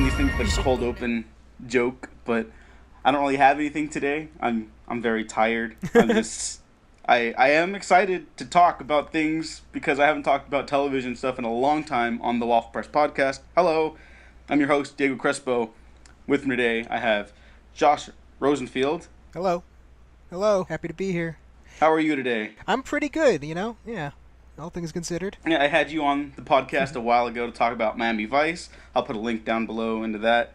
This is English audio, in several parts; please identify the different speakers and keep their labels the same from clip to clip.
Speaker 1: anything but a cold open joke, but I don't really have anything today. I'm very tired. I am excited to talk about things because I haven't talked about television stuff in a long time on the Waffle Press podcast. Hello, I'm your host Diego Crespo. With me today I have Josh Rosenfield.
Speaker 2: Hello. Hello. Happy to be here.
Speaker 1: How are you today?
Speaker 2: I'm pretty good, Yeah. All things considered.
Speaker 1: Yeah, I had you on the podcast a while ago to talk about Miami Vice. I'll put a link down below into that.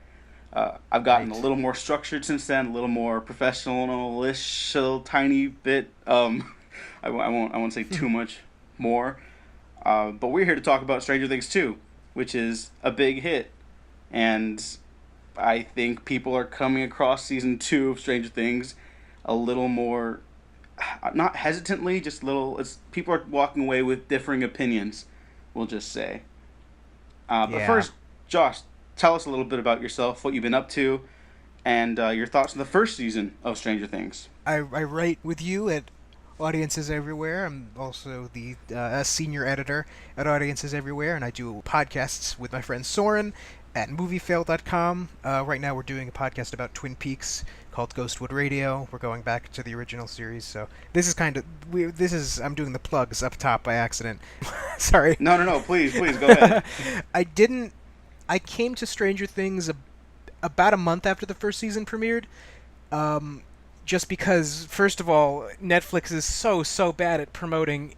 Speaker 1: I've gotten a little more structured since then, a little more professional-ish, a tiny bit. I won't say too much more. But we're here to talk about Stranger Things 2, which is a big hit. And I think people are coming across season 2 of Stranger Things a little more, not hesitantly, just people are walking away with differing opinions, we'll just say. But first, Josh, tell us a little bit about yourself, what you've been up to, and your thoughts on the first season of Stranger Things.
Speaker 2: I write with you at Audiences Everywhere. I'm also the senior editor at Audiences Everywhere, and I do podcasts with my friend Soren at MovieFail.com. Right now we're doing a podcast about Twin Peaks called Ghostwood Radio. We're going back to the original series, so this is I'm doing the plugs up top by accident. Sorry.
Speaker 1: No, please, go ahead.
Speaker 2: I came to Stranger Things about a month after the first season premiered, just because, first of all, Netflix is so bad at promoting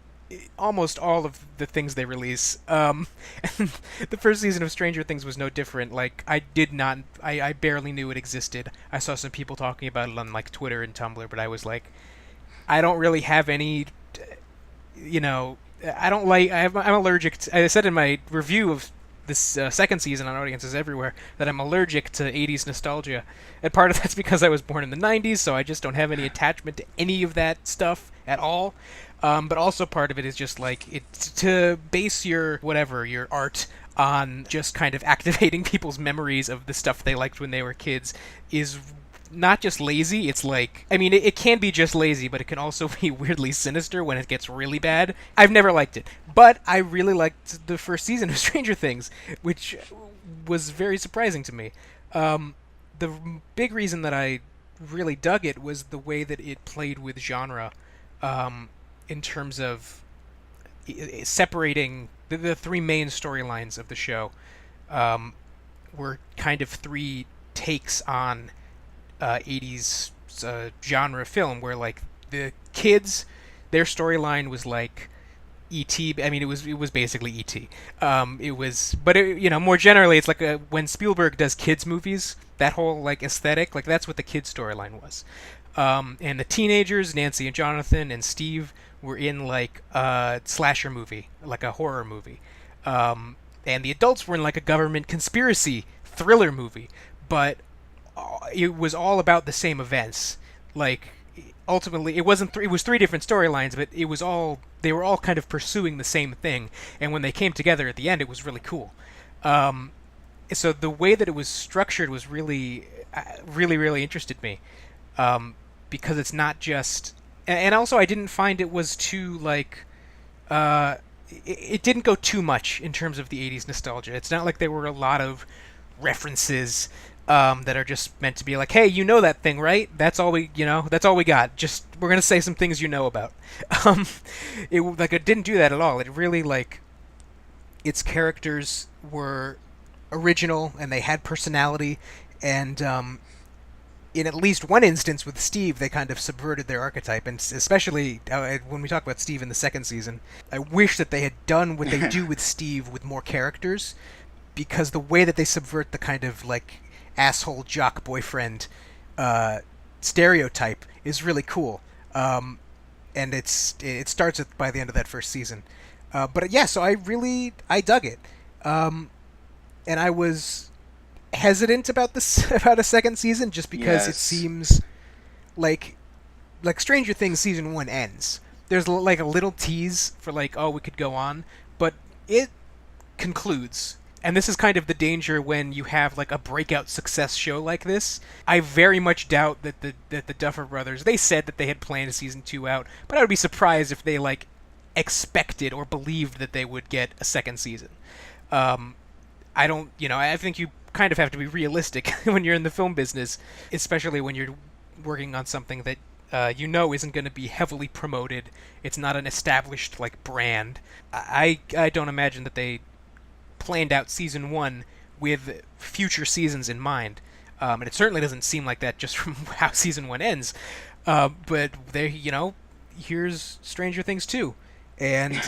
Speaker 2: almost all of the things they release. And the first season of Stranger Things was no different. Like, I barely knew it existed. I saw some people talking about it on, like, Twitter and Tumblr, but I was like, I don't really have any, I'm allergic to, I said in my review of this second season on Audiences Everywhere that I'm allergic to 80s nostalgia. And part of that's because I was born in the 90s, so I just don't have any attachment to any of that stuff at all. But also part of it is just like, it's to base your art on just kind of activating people's memories of the stuff they liked when they were kids is not just lazy, it's like, I mean, it can be just lazy, but it can also be weirdly sinister when it gets really bad. I've never liked it, but I really liked the first season of Stranger Things, which was very surprising to me. The big reason that I really dug it was the way that it played with genre, in terms of separating the three main storylines of the show. Were kind of three takes on 80s genre film, where like the kids, their storyline was like E.T. I mean, it was basically E.T. More generally, it's like when Spielberg does kids movies, that whole like aesthetic, like that's what the kids storyline was. And the teenagers, Nancy and Jonathan and Steve, were in like a slasher movie, like a horror movie. And the adults were in like a government conspiracy thriller movie, but it was all about the same events. Like, ultimately, it was three different storylines, but they were all kind of pursuing the same thing, and when they came together at the end, it was really cool. So the way that it was structured was really, really interested me, because it's not just, and also I didn't find it was too, like, it didn't go too much in terms of the 80s nostalgia. It's not like there were a lot of references that are just meant to be like, hey, you know that thing, right? That's all we got. Just, we're gonna say some things you know about. It didn't do that at all. It really, like, its characters were original and they had personality, and in at least one instance with Steve, they kind of subverted their archetype, and especially when we talk about Steve in the second season, I wish that they had done what they do with Steve with more characters, because the way that they subvert the kind of, like, asshole jock boyfriend stereotype is really cool, and it starts by the end of that first season. So I dug it, and I was hesitant about a second season just because it seems like Stranger Things season 1 ends. There's like a little tease for like, oh, we could go on, but it concludes. And this is kind of the danger when you have like a breakout success show like this. I very much doubt that the Duffer Brothers, they said that they had planned season 2 out, but I would be surprised if they like expected or believed that they would get a second season. I don't, I think you kind of have to be realistic when you're in the film business, especially when you're working on something that isn't going to be heavily promoted. It's not an established like brand. I don't imagine that they planned out season one with future seasons in mind, and it certainly doesn't seem like that just from how season one ends. But they, here's Stranger Things 2, and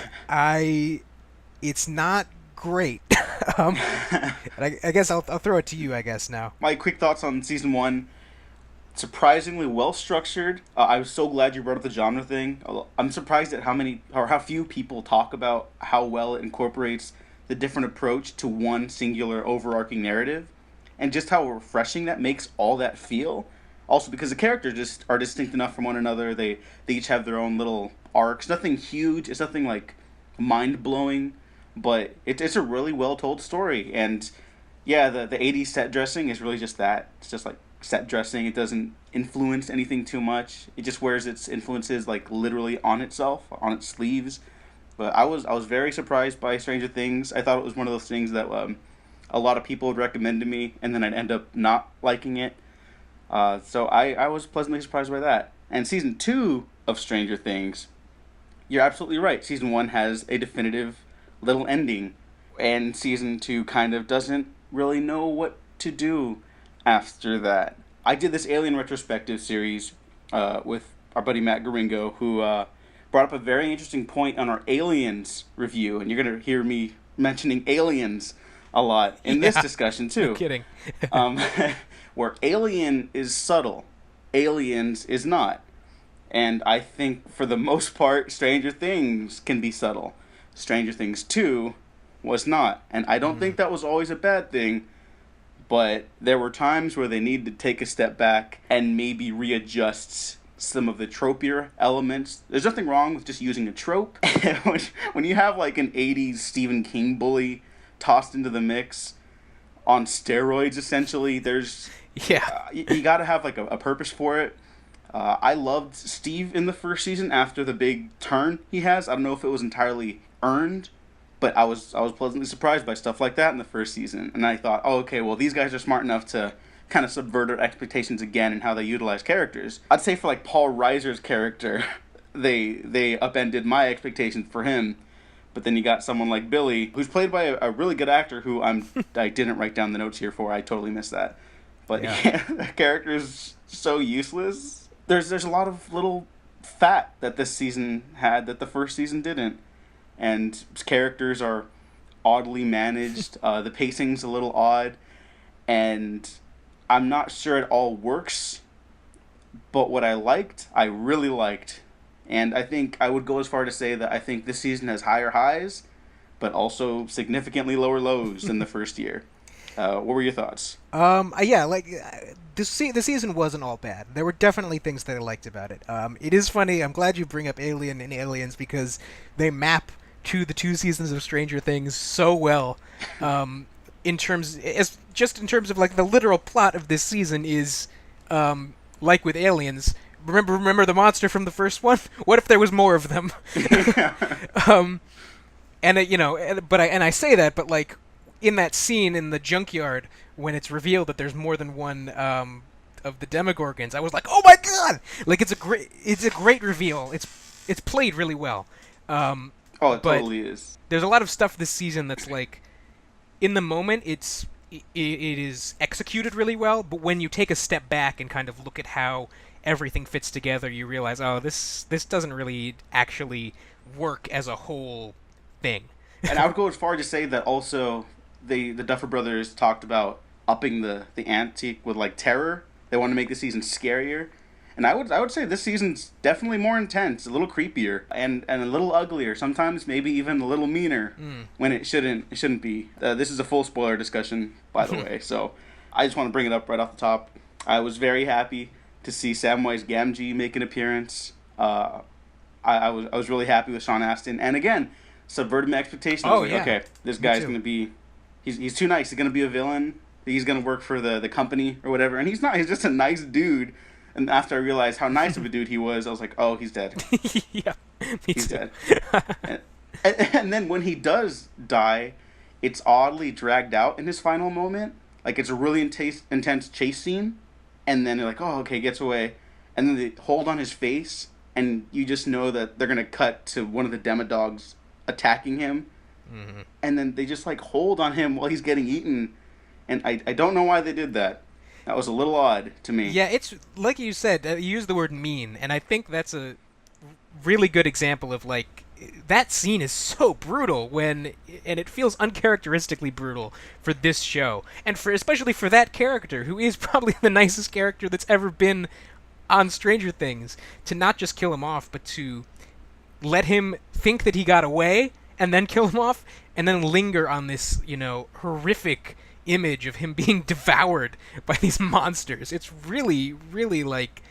Speaker 2: it's not great. I guess I'll throw it to you. I guess now.
Speaker 1: My quick thoughts on season one: surprisingly well structured. I was so glad you brought up the genre thing. I'm surprised at how few people talk about how well it incorporates the different approach to one singular overarching narrative, and just how refreshing that makes all that feel. Also, because the characters just are distinct enough from one another, they each have their own little arcs. Nothing huge. It's nothing like mind blowing, but it's a really well told story. And yeah, the '80s set dressing is really just that. It's just like set dressing. It doesn't influence anything too much. It just wears its influences like literally on itself, on its sleeves. But I was very surprised by Stranger Things. I thought it was one of those things that a lot of people would recommend to me, and then I'd end up not liking it. So I was pleasantly surprised by that. And season 2 of Stranger Things, you're absolutely right. Season 1 has a definitive little ending, and season 2 kind of doesn't really know what to do after that. I did this Alien retrospective series with our buddy Matt Garingo, who brought up a very interesting point on our Aliens review, and you're going to hear me mentioning Aliens a lot in this discussion too.
Speaker 2: No kidding.
Speaker 1: Where Alien is subtle, Aliens is not. And I think for the most part, Stranger Things can be subtle. Stranger Things 2 was not. And I don't think that was always a bad thing, but there were times where they needed to take a step back and maybe readjust some of the tropier elements. There's nothing wrong with just using a trope. When you have like an 80s Stephen King bully tossed into the mix on steroids, essentially, there's...
Speaker 2: Yeah.
Speaker 1: You got to have like a purpose for it. I loved Steve in the first season after the big turn he has. I don't know if it was entirely earned, but I was pleasantly surprised by stuff like that in the first season. And I thought, oh, okay, well, these guys are smart enough to kind of subvert our expectations again in how they utilize characters. I'd say for like Paul Reiser's character, they upended my expectations for him. But then you got someone like Billy, who's played by a really good actor who I didn't write down the notes here for. I totally missed that. But yeah, the character is so useless. There's a lot of little fat that this season had that the first season didn't. And characters are oddly managed. The pacing's a little odd. And I'm not sure it all works. But what I really liked. And I think I would go as far to say that I think this season has higher highs, but also significantly lower lows than the first year. What were your thoughts?
Speaker 2: Yeah, like the season wasn't all bad. There were definitely things that I liked about it. It is funny. I'm glad you bring up Alien and Aliens because they map to the 2 seasons of Stranger Things so well. In terms of like the literal plot of this season is like with Aliens. Remember the monster from the first one? What if there was more of them? I say that, but like in that scene in the junkyard when it's revealed that there's more than one of the Demogorgons, I was like, oh my god! Like it's a great reveal. It's played really well.
Speaker 1: It totally is.
Speaker 2: There's a lot of stuff this season that's like, in the moment it is executed really well, but when you take a step back and kind of look at how everything fits together, you realize, oh, this doesn't really actually work as a whole thing.
Speaker 1: And I would go as far to say that also the Duffer Brothers talked about upping the ante with like terror. They want to make the season scarier. And I would say this season's definitely more intense, a little creepier, and a little uglier. Sometimes maybe even a little meaner when it shouldn't be. This is a full spoiler discussion, by the way. So I just want to bring it up right off the top. I was very happy to see Samwise Gamgee make an appearance. I was really happy with Sean Astin, and again, subverted my expectations. I was like, okay, this guy's going to be, he's too nice. He's going to be a villain. He's going to work for the company or whatever, and he's not. He's just a nice dude. And after I realized how nice of a dude he was, I was like, oh, he's dead.
Speaker 2: Yeah,
Speaker 1: he's dead. And then when he does die, it's oddly dragged out in his final moment. Like it's a really intense chase scene, and then they're like, "Oh, okay, gets away," and then they hold on his face, and you just know that they're gonna cut to one of the demodogs attacking him,
Speaker 2: Hmm.
Speaker 1: and then they just like hold on him while he's getting eaten, and I don't know why they did that. That was a little odd to me.
Speaker 2: Yeah, it's like you said. You used the word mean, and I think that's a really good example of like that scene is so brutal and it feels uncharacteristically brutal for this show, and for especially for that character who is probably the nicest character that's ever been on Stranger Things, to not just kill him off, but to let him think that he got away and then kill him off, and then linger on this, horrific image of him being devoured by these monsters. It's really, really like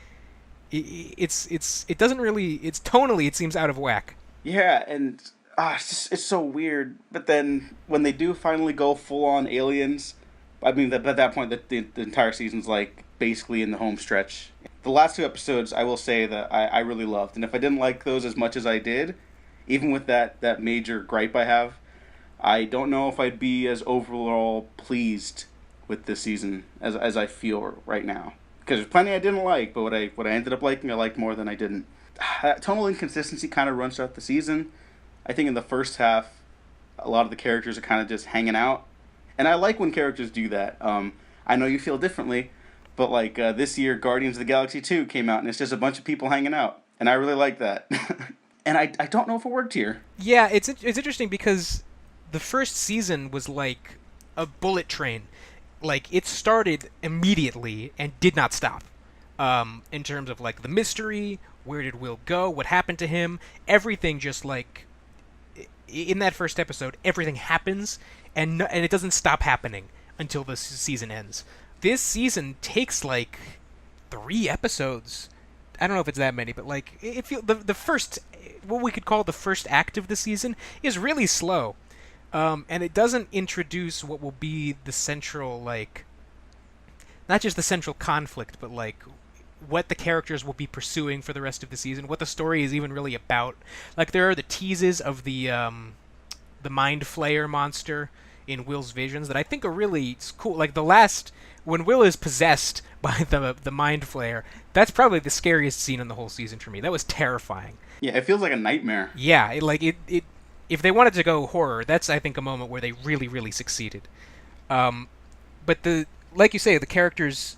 Speaker 2: it doesn't really, it's tonally, it seems out of whack.
Speaker 1: Yeah, and it's so weird. But then when they do finally go full on aliens, I mean, at that point, the entire season's like basically in the home stretch. The last two episodes, I will say that I really loved, and if I didn't like those as much as I did, even with that major gripe I have, I don't know if I'd be as overall pleased with this season as I feel right now. Because there's plenty I didn't like, but what I ended up liking, I liked more than I didn't. That tonal inconsistency kind of runs throughout the season. I think in the first half, a lot of the characters are kind of just hanging out, and I like when characters do that. I know you feel differently, but like this year, Guardians of the Galaxy 2 came out, and it's just a bunch of people hanging out, and I really like that. And I don't know if it worked here.
Speaker 2: Yeah, it's interesting because the first season was like a bullet train. Like it started immediately and did not stop. In terms of like the mystery, where did Will go, what happened to him, everything just like in that first episode, everything happens and it doesn't stop happening until the season ends. This season takes like 3 episodes. I don't know if it's that many, but like it feel the first, what we could call the first act of the season, is really slow, and it doesn't introduce what will be the central, like, not just the central conflict, but like what the characters will be pursuing for the rest of the season, what the story is even really about. Like there are the teases of the Mind Flayer monster in Will's visions that I think are really cool. Like the last, when Will is possessed by the Mind Flayer, that's probably the scariest scene in the whole season for me. That was terrifying.
Speaker 1: Yeah, it feels like a nightmare.
Speaker 2: Yeah, it if they wanted to go horror, that's I think a moment where they really really succeeded. But like you say, the characters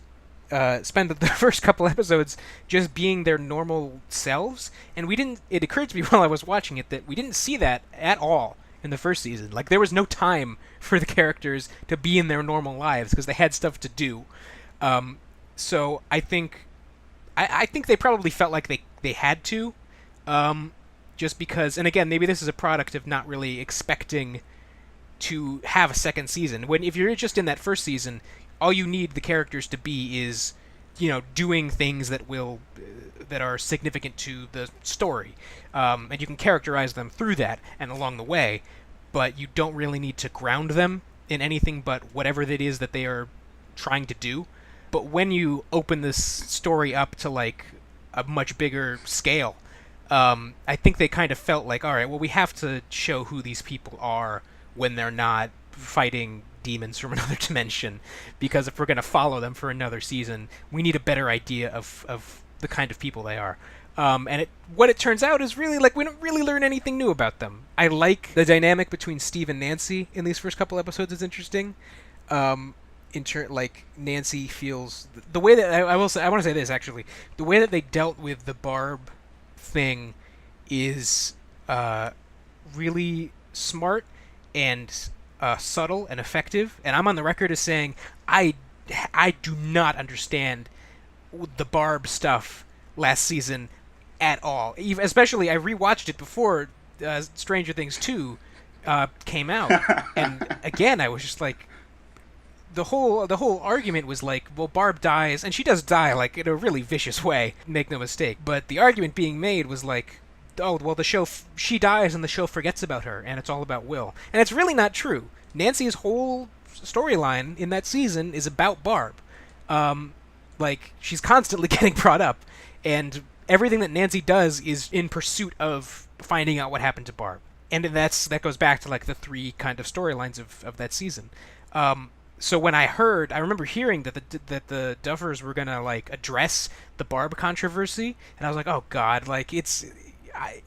Speaker 2: spend the first couple episodes just being their normal selves, and we didn't. It occurred to me while I was watching it that we didn't see that at all in the first season. Like there was no time for the characters to be in their normal lives because they had stuff to do. So I think they probably felt like they had to, just because. And again, maybe this is a product of not really expecting to have a second season. When if you're just in that first season, all you need the characters to be is, doing things that are significant to the story, and you can characterize them through that and along the way, but you don't really need to ground them in anything but whatever it is that they are trying to do. But when you open this story up to like a much bigger scale, I think they kind of felt like, all right, well, we have to show who these people are when they're not fighting demons from another dimension, because if we're going to follow them for another season, we need a better idea of the kind of people they are. And what it turns out is really, like, we don't really learn anything new about them. I like the dynamic between Steve and Nancy in these first couple episodes is interesting. Like Nancy feels the way that I want to say this actually, the way that they dealt with the Barb thing is really smart and subtle and effective. And I'm on the record as saying I do not understand the Barb stuff last season at all. Especially, I rewatched it before Stranger Things 2 came out, and again, I was just like, the whole argument was like, well, Barb dies, and she does die, like, in a really vicious way, make no mistake. But the argument being made was like, oh, well, the show, she dies and the show forgets about her, and it's all about Will. And it's really not true. Nancy's whole storyline in that season is about Barb. Like, she's constantly getting brought up, and everything that Nancy does is in pursuit of finding out what happened to Barb. and that goes back to like the three kind of storylines of that season. So when I remember hearing that the Duffers were gonna like address the Barb controversy, and I was like, oh God, like I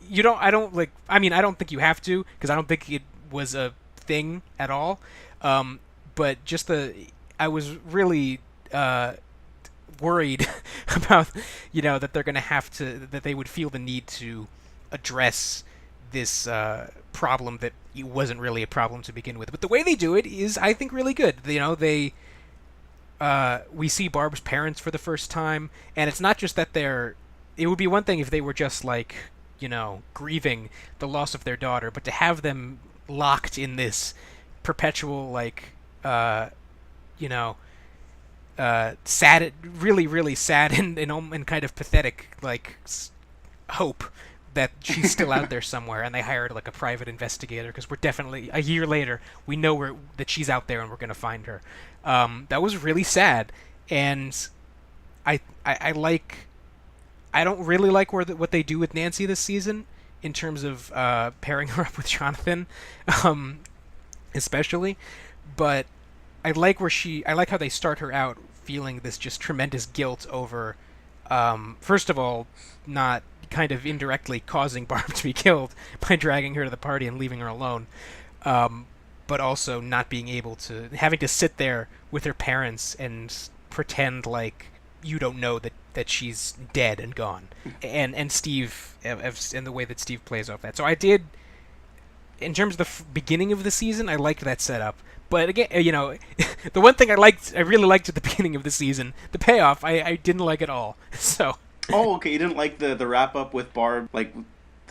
Speaker 2: don't like, I mean, I don't think you have to, because I don't think it was a thing at all. But just I was really worried about, that they're gonna that they would feel the need to address this problem that it wasn't really a problem to begin with. But the way they do it is, I think, really good. We see Barb's parents for the first time, and it's not just that they're. It would be one thing if they were just like, grieving the loss of their daughter, but to have them locked in this perpetual like, you know, sad, really, really sad and kind of pathetic like hope that she's still out there somewhere, and they hired like a private investigator because we're definitely a year later we know that she's out there and we're gonna find her. That was really sad, and I like. I don't really like what they do with Nancy this season in terms of pairing her up with Jonathan, especially. But I like how they start her out feeling this just tremendous guilt over, first of all, not kind of indirectly causing Barb to be killed by dragging her to the party and leaving her alone, but also not being able to, having to sit there with her parents and pretend like you don't know that she's dead and gone, and Steve, and the way that Steve plays off that. So I did, in terms of the beginning of the season, I liked that setup. But again, the one thing I really liked at the beginning of the season, the payoff, I didn't like at all. So.
Speaker 1: Oh, okay. You didn't like the wrap up with Barb, like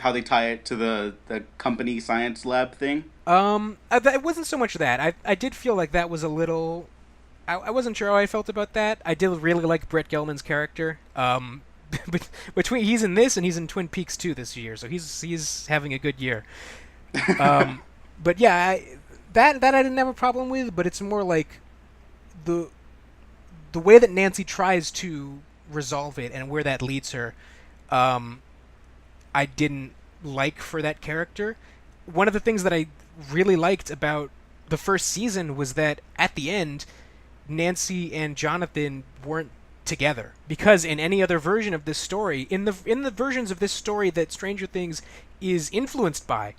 Speaker 1: how they tie it to the company science lab thing?
Speaker 2: It wasn't so much that. I did feel like that was a little. I wasn't sure how I felt about that. I did really like Brett Gelman's character. Between he's in this and he's in Twin Peaks 2 this year, so he's having a good year. But yeah, that I didn't have a problem with. But it's more like the way that Nancy tries to resolve it and where that leads her. I didn't like for that character. One of the things that I really liked about the first season was that at the end, Nancy and Jonathan weren't together, because in any other version of this story, in the versions of this story that Stranger Things is influenced by,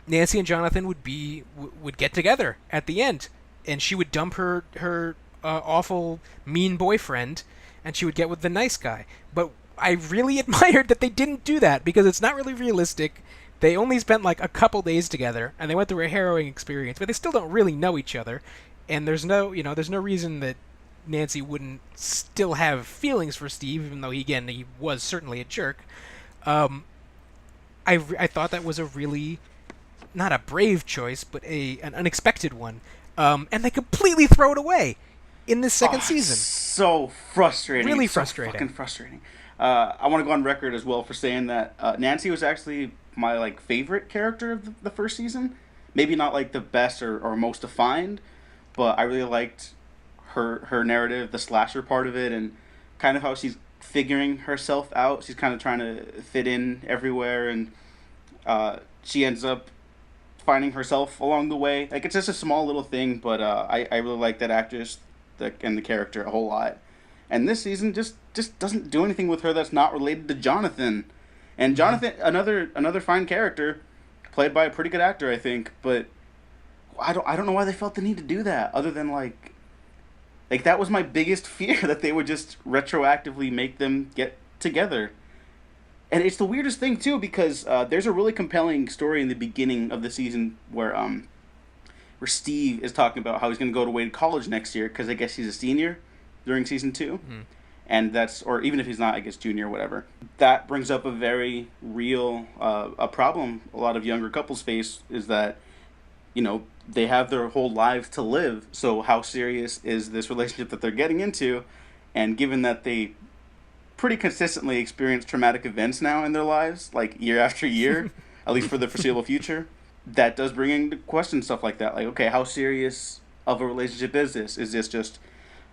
Speaker 2: Nancy and Jonathan would get together at the end, and she would dump her awful mean boyfriend, and she would get with the nice guy. But I really admired that they didn't do that, because it's not really realistic. They only spent like a couple days together, and they went through a harrowing experience, but they still don't really know each other. And there's no reason that Nancy wouldn't still have feelings for Steve, even though he was certainly a jerk. I thought that was a really, not a brave choice, but an unexpected one. And they completely throw it away in this second season.
Speaker 1: So frustrating.
Speaker 2: Really
Speaker 1: so
Speaker 2: frustrating.
Speaker 1: Fucking frustrating. I want to go on record as well for saying that Nancy was actually my like favorite character of the first season. Maybe not like the best or most defined, but I really liked her narrative, the slasher part of it, and kind of how she's figuring herself out. She's kind of trying to fit in everywhere, and she ends up finding herself along the way. Like, it's just a small little thing, but I really like that actress and the character a whole lot. And this season just doesn't do anything with her that's not related to Jonathan. And Jonathan, another fine character, played by a pretty good actor, I think, but I don't know why they felt the need to do that, other than like that was my biggest fear, that they would just retroactively make them get together. And it's the weirdest thing too, because there's a really compelling story in the beginning of the season where Steve is talking about how he's going to go away to college next year, because I guess he's a senior during season 2. And that's, or even if he's not, I guess junior or whatever. That brings up a very real a problem a lot of younger couples face, is that they have their whole lives to live. So how serious is this relationship that they're getting into? And given that they pretty consistently experience traumatic events now in their lives, like year after year, at least for the foreseeable future, that does bring into question stuff like that. Like, okay, how serious of a relationship is this? Is this just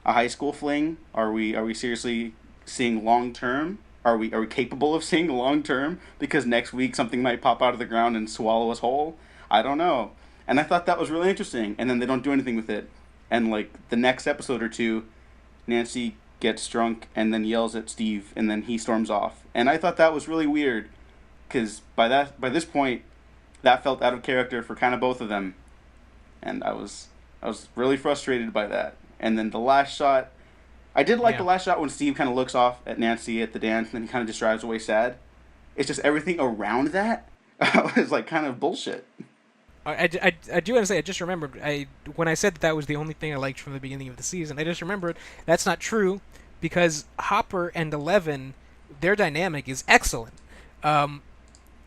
Speaker 1: a high school fling? Are we seriously seeing long term? Are we capable of seeing long term? Because next week something might pop out of the ground and swallow us whole. I don't know. And I thought that was really interesting. And then they don't do anything with it. And like the next episode or two, Nancy gets drunk and then yells at Steve, and then he storms off. And I thought that was really weird, because by this point, that felt out of character for kind of both of them, and I was really frustrated by that. And then the last shot, I did like
Speaker 2: Yeah.
Speaker 1: the last shot when Steve kind of looks off at Nancy at the dance, and then he kind of just drives away sad. It's just everything around that was like kind of bullshit.
Speaker 2: I do want to say, I just remembered, when I said that was the only thing I liked from the beginning of the season, I just remembered that's not true, because Hopper and Eleven, their dynamic is excellent. Um,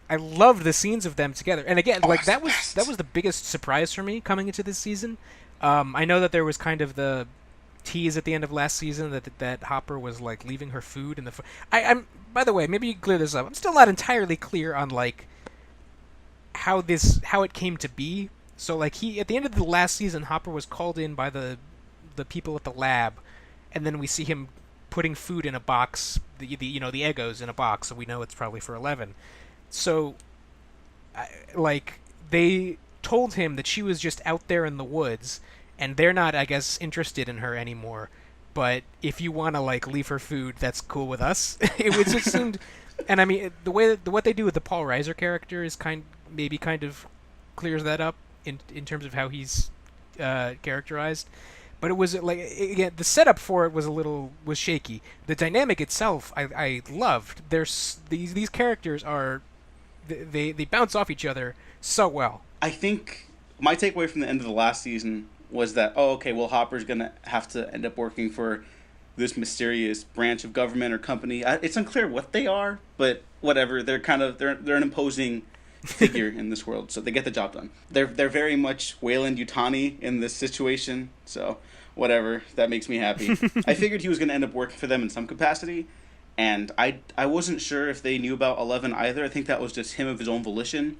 Speaker 2: I loved the scenes of them together, and again,
Speaker 1: Oh,
Speaker 2: like
Speaker 1: it's the
Speaker 2: that
Speaker 1: best.
Speaker 2: was the biggest surprise for me coming into this season. I know that there was kind of the tease at the end of last season that Hopper was like leaving her food in the. I'm, by the way, maybe you can clear this up. I'm still not entirely clear on like how it came to be. So like he at the end of the last season, Hopper was called in by the people at the lab, and then we see him putting food in a box, the the Eggos in a box, so we know it's probably for 11. So like they told him that she was just out there in the woods, and they're not, I guess, interested in her anymore. But if you want to like leave her food, that's cool with us. It seemed, and I mean what they do with the Paul Reiser character is kind of clears that up in terms of how he's characterized. But it was like again the setup for it was shaky. The dynamic itself I loved. There's these characters are they bounce off each other so well.
Speaker 1: I think my takeaway from the end of the last season was that, oh, okay, well, Hopper's gonna have to end up working for this mysterious branch of government or company. It's unclear what they are, but whatever. They're an imposing figure in this world, so they get the job done. They're very much Wayland Yutani in this situation, so whatever. That makes me happy. I figured he was gonna end up working for them in some capacity, and I wasn't sure if they knew about 11 either. I think that was just him of his own volition,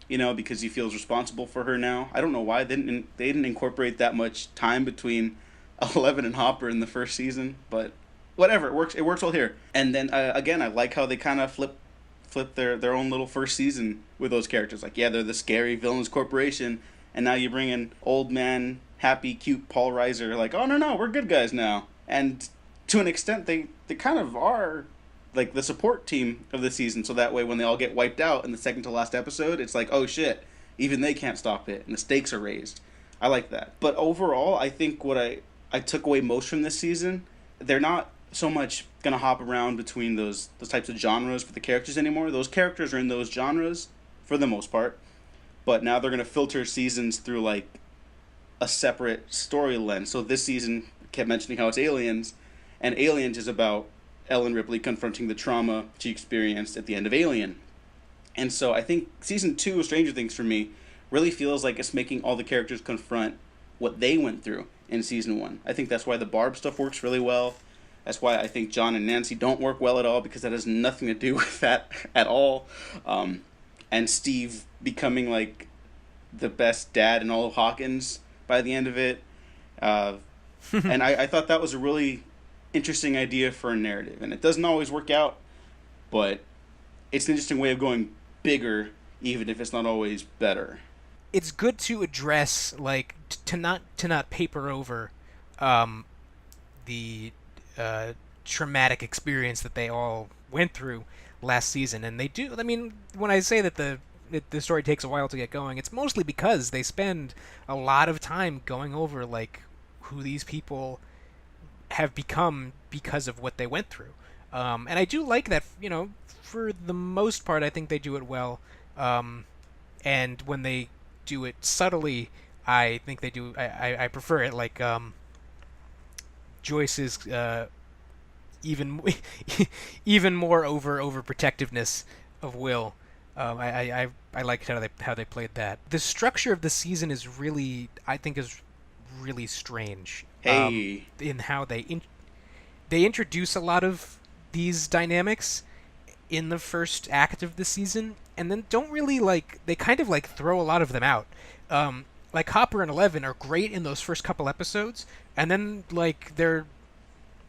Speaker 1: because he feels responsible for her now. I don't know why they didn't incorporate that much time between 11 and Hopper in the first season, but whatever, it works. It works well here. And then again, I like how they kind of flip their own little first season with those characters. Like, yeah, they're the scary villainous corporation, and now you bring in old man, happy, cute Paul Reiser. Like, oh no, we're good guys now. And to an extent, they kind of are like the support team of the season, so that way when they all get wiped out in the second to last episode, it's like, oh shit, even they can't stop it, and the stakes are raised. I like that. But overall, I think what I took away most from this season, they're not so much gonna hop around between those types of genres for the characters anymore. Those characters are in those genres for the most part, but now they're gonna filter seasons through like a separate story lens. So this season kept mentioning how it's aliens, and Aliens is about Ellen Ripley confronting the trauma she experienced at the end of Alien. And so I think season 2 of Stranger Things for me really feels like it's making all the characters confront what they went through in season 1. I think that's why the Barb stuff works really well. That's why I think John and Nancy don't work well at all, because that has nothing to do with that at all. And Steve becoming like the best dad in all of Hawkins by the end of it. And I thought that was a really interesting idea for a narrative. And it doesn't always work out, but it's an interesting way of going bigger, even if it's not always better.
Speaker 2: It's good to address like to not paper over um, the traumatic experience that they all went through last season, and they do. I mean, when I say that the story takes a while to get going, it's mostly because they spend a lot of time going over like who these people have become because of what they went through. And I do like that. For the most part, I think they do it well. And when they do it subtly, I think they do. I prefer it. Like Joyce's even even more overprotectiveness of Will. I liked how they played that. The structure of the season is really, I think, is really strange.
Speaker 1: Hey,
Speaker 2: In how they introduce a lot of these dynamics in the first act of the season, and then don't really like they kind of like throw a lot of them out. Like Hopper and 11 are great in those first couple episodes, and then like they're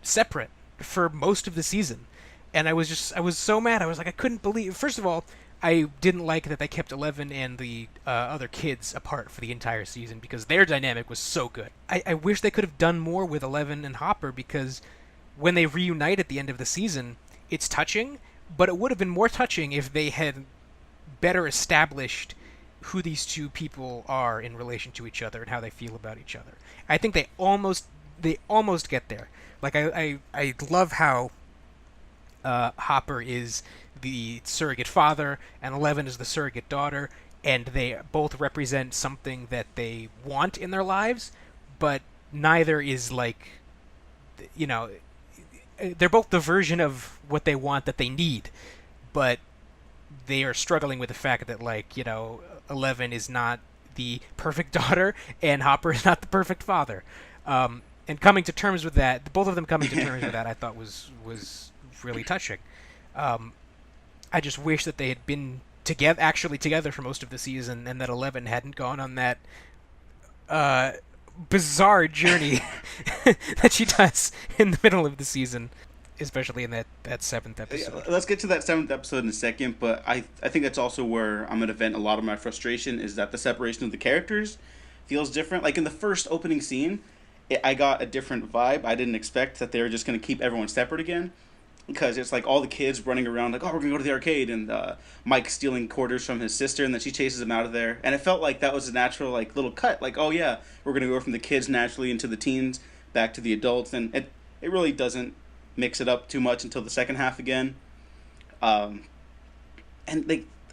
Speaker 2: separate for most of the season. And I was so mad. I was like, I couldn't believe. First of all, I didn't like that they kept Eleven and the other kids apart for the entire season because their dynamic was so good. I wish they could have done more with Eleven and Hopper because when they reunite at the end of the season, it's touching, but it would have been more touching if they had better established who these two people are in relation to each other and how they feel about each other. I think they almost get there. Like I love how Hopper is the surrogate father and Eleven is the surrogate daughter, and they both represent something that they want in their lives, but neither is like, you know, they're both the version of what they want that they need, but they are struggling with the fact that, like, you know, Eleven is not the perfect daughter and Hopper is not the perfect father. And coming to terms with that, both of them coming to terms with that, I thought was really touching. I just wish that they had been actually together for most of the season, and that Eleven hadn't gone on that bizarre journey that she does in the middle of the season, especially in that seventh episode.
Speaker 1: Let's get to that seventh episode in a second, but I think that's also where I'm going to vent a lot of my frustration, is that the separation of the characters feels different. Like in the first opening scene, I got a different vibe. I didn't expect that they were just going to keep everyone separate again, because it's like all the kids running around like, oh, we're going to go to the arcade, and Mike stealing quarters from his sister, and then she chases him out of there. And it felt like that was a natural like little cut. Like, oh yeah, we're going to go from the kids naturally into the teens, back to the adults. And it really doesn't mix it up too much until the second half again. And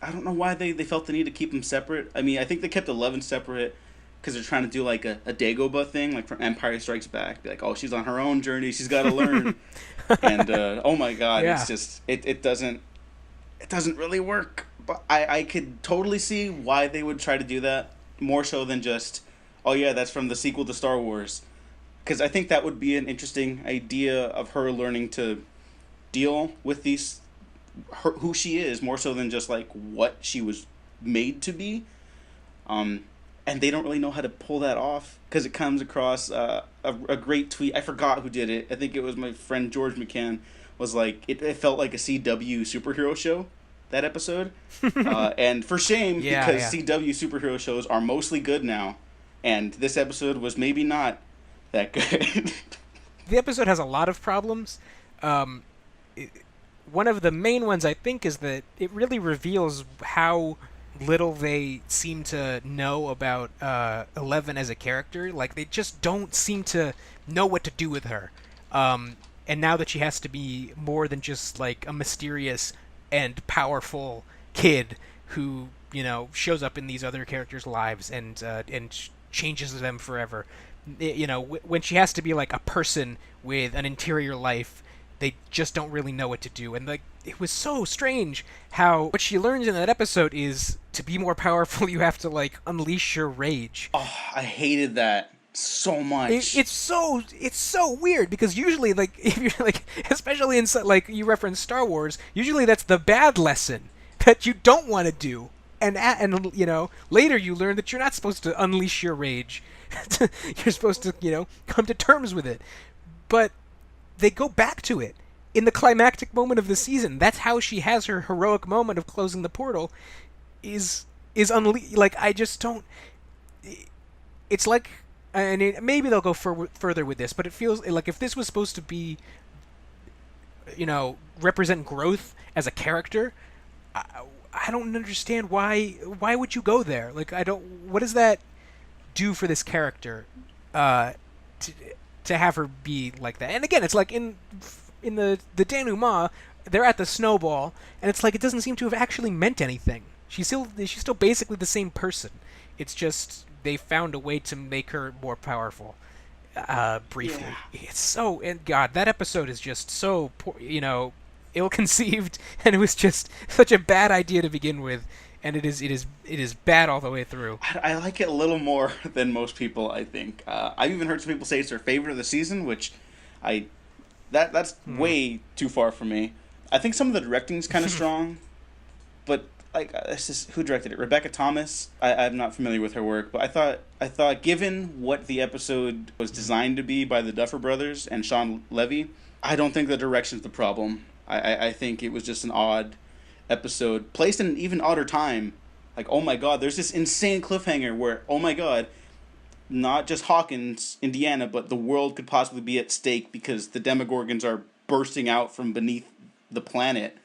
Speaker 1: I don't know why they felt the need to keep them separate. I mean, I think they kept 11 separate because they're trying to do like a Dagobah thing, like from Empire Strikes Back. Be like, oh, she's on her own journey, she's got to learn. And oh my god, yeah. It's just it doesn't really work. But I could totally see why they would try to do that, more so than just, oh yeah, that's from the sequel to Star Wars. Because I think that would be an interesting idea of her learning to deal with who she is, more so than just like what she was made to be. And they don't really know how to pull that off, because it comes across a great tweet. I forgot who did it. I think it was my friend George McCann. Was like, it felt like a CW superhero show, that episode. And for shame, because CW superhero shows are mostly good now, and this episode was maybe not that good.
Speaker 2: The episode has a lot of problems. One of the main ones, I think, is that it really reveals how little they seem to know about Eleven as a character. Like, they just don't seem to know what to do with her. And now that she has to be more than just like a mysterious and powerful kid who, you know, shows up in these other characters' lives and changes them forever. You know, when she has to be like a person with an interior life, they just don't really know what to do. And like, it was so strange how what she learns in that episode is to be more powerful, you have to like unleash your rage.
Speaker 1: Oh, I hated that so much.
Speaker 2: It's so weird, because usually, like, if you're like, especially in like you reference Star Wars, usually that's the bad lesson that you don't want to do. And you know, later you learn that you're not supposed to unleash your rage. You're supposed to, you know, come to terms with it. But they go back to it in the climactic moment of the season. That's how she has her heroic moment of closing the portal. Like, I just don't. It's like, and maybe they'll go further with this, but it feels like if this was supposed to be, you know, represent growth as a character, I don't understand why would you go there? Like, what does that do for this character to have her be like that? And again, it's like in the denouement, they're at the snowball, and it's like it doesn't seem to have actually meant anything. She's still basically the same person. It's just they found a way to make her more powerful. Briefly, it's so, and God, that episode is just so poor, you know, ill-conceived, and it was just such a bad idea to begin with, and it is bad all the way through.
Speaker 1: I like it a little more than most people, I think. I've even heard some people say it's their favorite of the season, which that's way too far for me. I think some of the directing's kind of strong, but like, this is, who directed it? Rebecca Thomas. I'm not familiar with her work, but I thought given what the episode was designed to be by the Duffer Brothers and Sean Levy, I don't think the direction's the problem. I think it was just an odd episode placed in an even odder time. Like, oh my god, there's this insane cliffhanger where, oh my god, not just Hawkins, Indiana, but the world could possibly be at stake because the Demogorgons are bursting out from beneath the planet.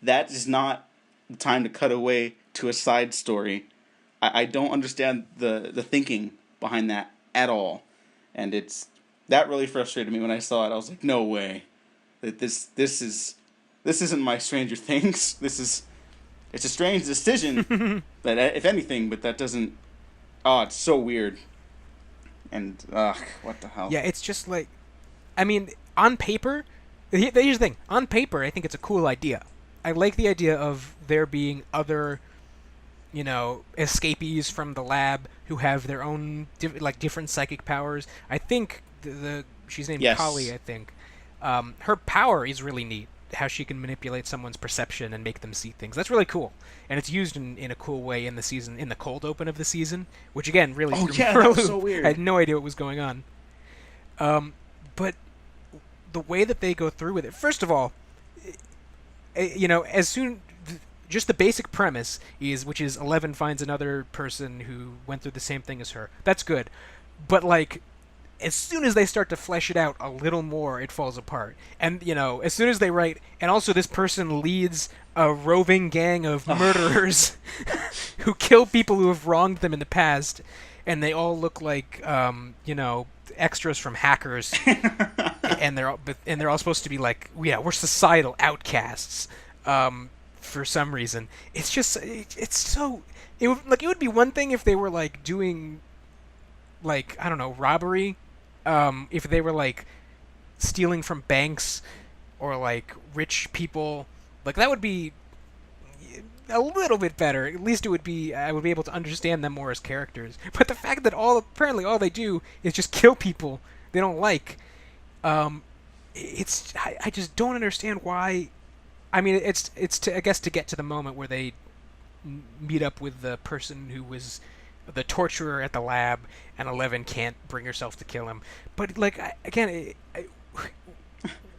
Speaker 1: That is not the time to cut away to a side story. I don't understand the thinking behind that at all. And that really frustrated me when I saw it. I was like, no way. This isn't my Stranger Things. It's a strange decision, but if anything, but that doesn't. Oh, it's so weird. And what the hell?
Speaker 2: Yeah, it's just like, I mean, on paper, here's the thing. On paper, I think it's a cool idea. I like the idea of there being other, escapees from the lab who have their own different psychic powers. I think she's named
Speaker 1: Yes.
Speaker 2: Kali, I think. Her power is really neat. How she can manipulate someone's perception and make them see things. That's really cool. And it's used in a cool way in the season, in the cold open of the season, which again really threw me for a
Speaker 1: that was
Speaker 2: loop.
Speaker 1: so weird.
Speaker 2: I had no idea what was going on. But the way that they go through with it, first of all, just the basic premise which is 11 finds another person who went through the same thing as her. That's good. But as soon as they start to flesh it out a little more, it falls apart. And, as soon as they write, and also this person leads a roving gang of murderers who kill people who have wronged them in the past, and they all look like, extras from Hackers, and they're all supposed to be like, yeah, we're societal outcasts, for some reason. It's just, it's so, it would be one thing if they were doing, I don't know, robbery. If they were stealing from banks or rich people, that would be a little bit better. At least I would be able to understand them more as characters. But the fact that apparently all they do is just kill people they don't like, I just don't understand why. I mean, it's I guess to get to the moment where they meet up with the person who was the torturer at the lab, and 11 can't bring herself to kill him. But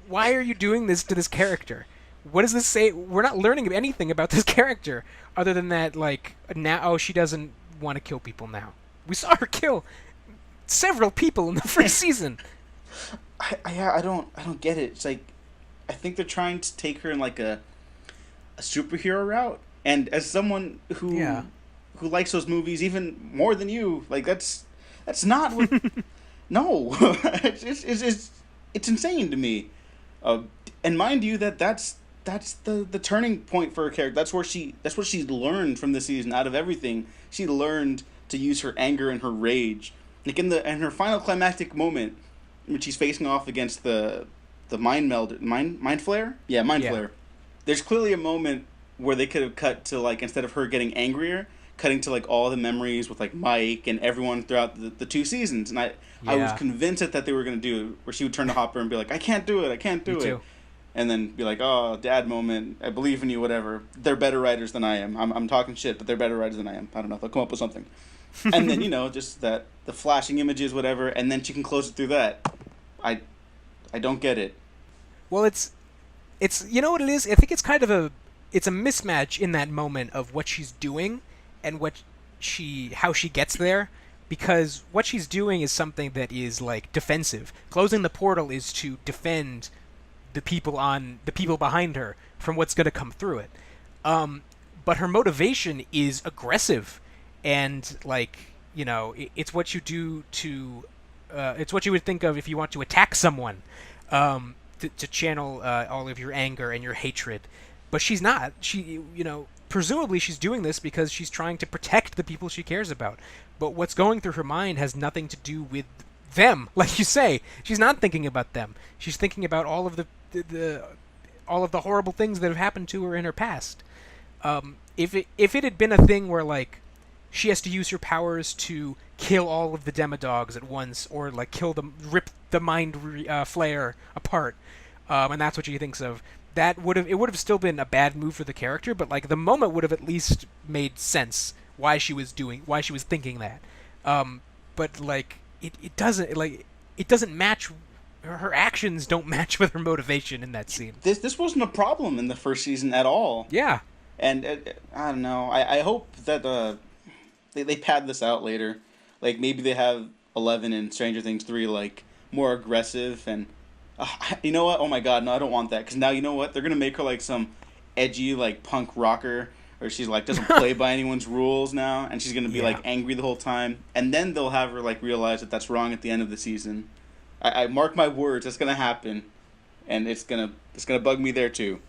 Speaker 2: why are you doing this to this character? What does this say? We're not learning anything about this character other than that, now she doesn't want to kill people now. We saw her kill several people in the first season.
Speaker 1: I don't get it. It's I think they're trying to take her in a superhero route, and as someone who likes those movies even more than you, that's not what. No, it's insane to me. And mind you, that's the turning point for her character. That's what she learned from the season. Out of everything, she learned to use her anger and her rage. In her final climactic moment, when she's facing off against the mind flare. Yeah, mind flare. There's clearly a moment where they could have cut to instead of her getting angrier, cutting to all the memories with Mike and everyone throughout the 2 seasons, and I was convinced that they were going to do where she would turn to Hopper and be like, I can't do it,
Speaker 2: Me too.
Speaker 1: and then be like, oh, dad moment, I believe in you, whatever. They're better writers than I am. I'm talking shit, but they're better writers than I am. I don't know, they'll come up with something. And then just the flashing images, whatever, and then she can close it through that. I don't get it.
Speaker 2: Well, it's what it is. I think it's kind of it's a mismatch in that moment of what she's doing and how she gets there, because what she's doing is something that is defensive. Closing the portal is to defend the people behind her from what's going to come through it. But her motivation is aggressive, and it's what you do to it's what you would think of if you want to attack someone, to channel all of your anger and your hatred. But she's not. She presumably she's doing this because she's trying to protect the people she cares about. But what's going through her mind has nothing to do with them. Like you say, she's not thinking about them. She's thinking about all of the horrible things that have happened to her in her past. If it had been a thing where she has to use her powers to kill all of the Demodogs at once, or rip the mind flare apart, and that's what she thinks of, it would have still been a bad move for the character, but the moment would have at least made sense why she was thinking that. But it doesn't match her actions don't match with her motivation in that scene.
Speaker 1: This wasn't a problem in the first season at all.
Speaker 2: Yeah.
Speaker 1: And I don't know. I hope that they pad this out later. Like maybe they have 11 in Stranger Things 3 like more aggressive and you know what? Oh my god, no, I don't want that, cuz now you know what? They're going to make her like some edgy like punk rocker, or she's like doesn't play by anyone's rules now, and she's going to be like angry the whole time, and then they'll have her like realize that that's wrong at the end of the season. I mark my words, that's going to happen, and it's going to bug me there too.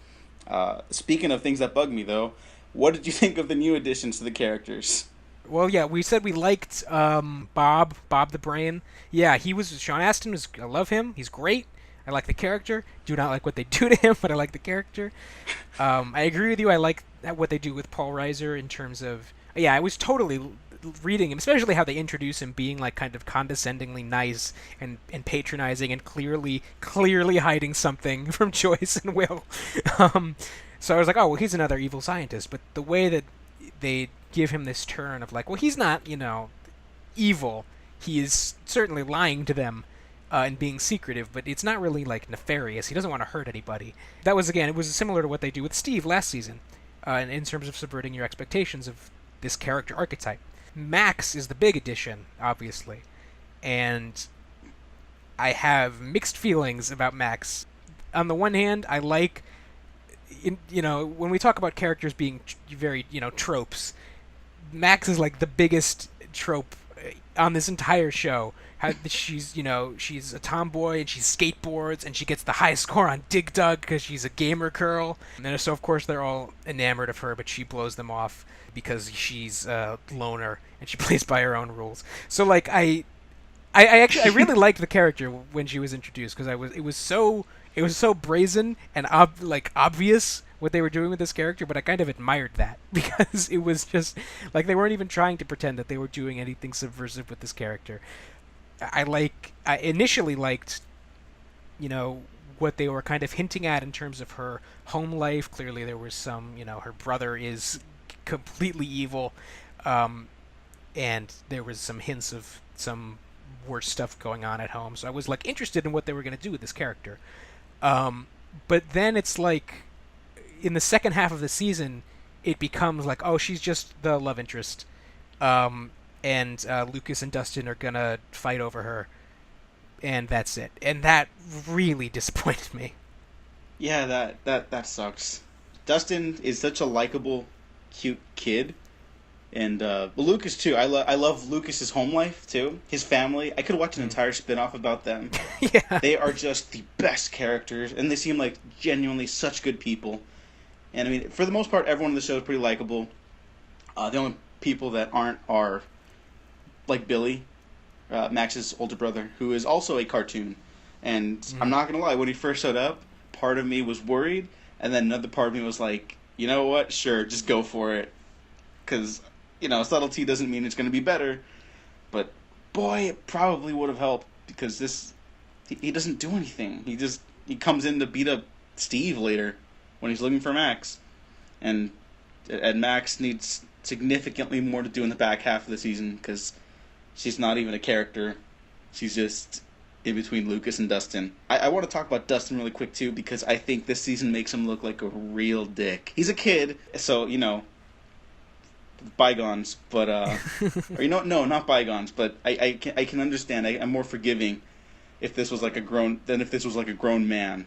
Speaker 1: Speaking of things that bug me, though, what did you think of the new additions to the characters?
Speaker 2: Well, yeah, we said we liked Bob the Brain. Yeah, he was Sean Astin was. I love him. He's great. I like the character. Do not like what they do to him, but I like the character. I agree with you. I like what they do with Paul Reiser in terms of. Yeah, I was totally reading him, especially how they introduce him being like kind of condescendingly nice and patronizing and clearly hiding something from Joyce and Will. So I was like, oh well, he's another evil scientist. But the way that they give him this turn of like, well, he's not, evil. He is certainly lying to them and being secretive, but it's not really like nefarious. He doesn't want to hurt anybody. That was, again, it was similar to what they do with Steve last season, in terms of subverting your expectations of this character archetype. Max is the big addition, obviously, and I have mixed feelings about Max. On the one hand, I like, when we talk about characters being very, tropes, Max is like the biggest trope on this entire show. How she's a tomboy and she skateboards and she gets the high score on Dig Dug because she's a gamer girl. And so of course they're all enamored of her, but she blows them off because she's a loner and she plays by her own rules. So like I really liked the character when she was introduced because it was so brazen and obvious what they were doing with this character, but I kind of admired that because it was just like they weren't even trying to pretend that they were doing anything subversive with this character. I initially liked, what they were kind of hinting at in terms of her home life. Clearly there was some, her brother is completely evil, and there was some hints of some worse stuff going on at home. So I was like interested in what they were going to do with this character. But then it's like in the second half of the season, it becomes like, oh, she's just the love interest. And Lucas and Dustin are gonna fight over her, and that's it. And that really disappointed me.
Speaker 1: Yeah, that sucks. Dustin is such a likable, cute kid, and Lucas too. I love Lucas's home life too. His family. I could watch an entire spin-off about them.
Speaker 2: Yeah,
Speaker 1: they are just the best characters, and they seem like genuinely such good people. And I mean, for the most part, everyone in the show is pretty likable. The only people that aren't are like Billy, Max's older brother, who is also a cartoon. And I'm not going to lie, when he first showed up, part of me was worried, and then another part of me was like, you know what, sure, just go for it. Because, subtlety doesn't mean it's going to be better, but boy, it probably would have helped, because he doesn't do anything. He comes in to beat up Steve later, when he's looking for Max. And Max needs significantly more to do in the back half of the season, because she's not even a character. She's just in between Lucas and Dustin. I want to talk about Dustin really quick, too, because I think this season makes him look like a real dick. He's a kid, so, bygones, but, or, no, not bygones, but I can understand. I'm more forgiving if this was like a grown man,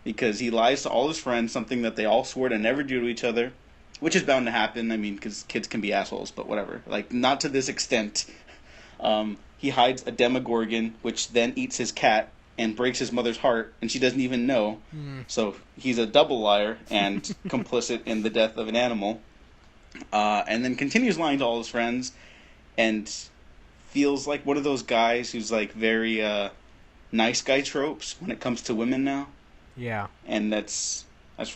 Speaker 1: because he lies to all his friends, something that they all swore to never do to each other, which is bound to happen. I mean, because kids can be assholes, but whatever. Like, not to this extent. He hides a Demogorgon, which then eats his cat and breaks his mother's heart, and she doesn't even know. So he's a double liar and complicit in the death of an animal. And then continues lying to all his friends, and feels like one of those guys who's like very nice guy tropes when it comes to women now.
Speaker 2: Yeah. And
Speaker 1: that's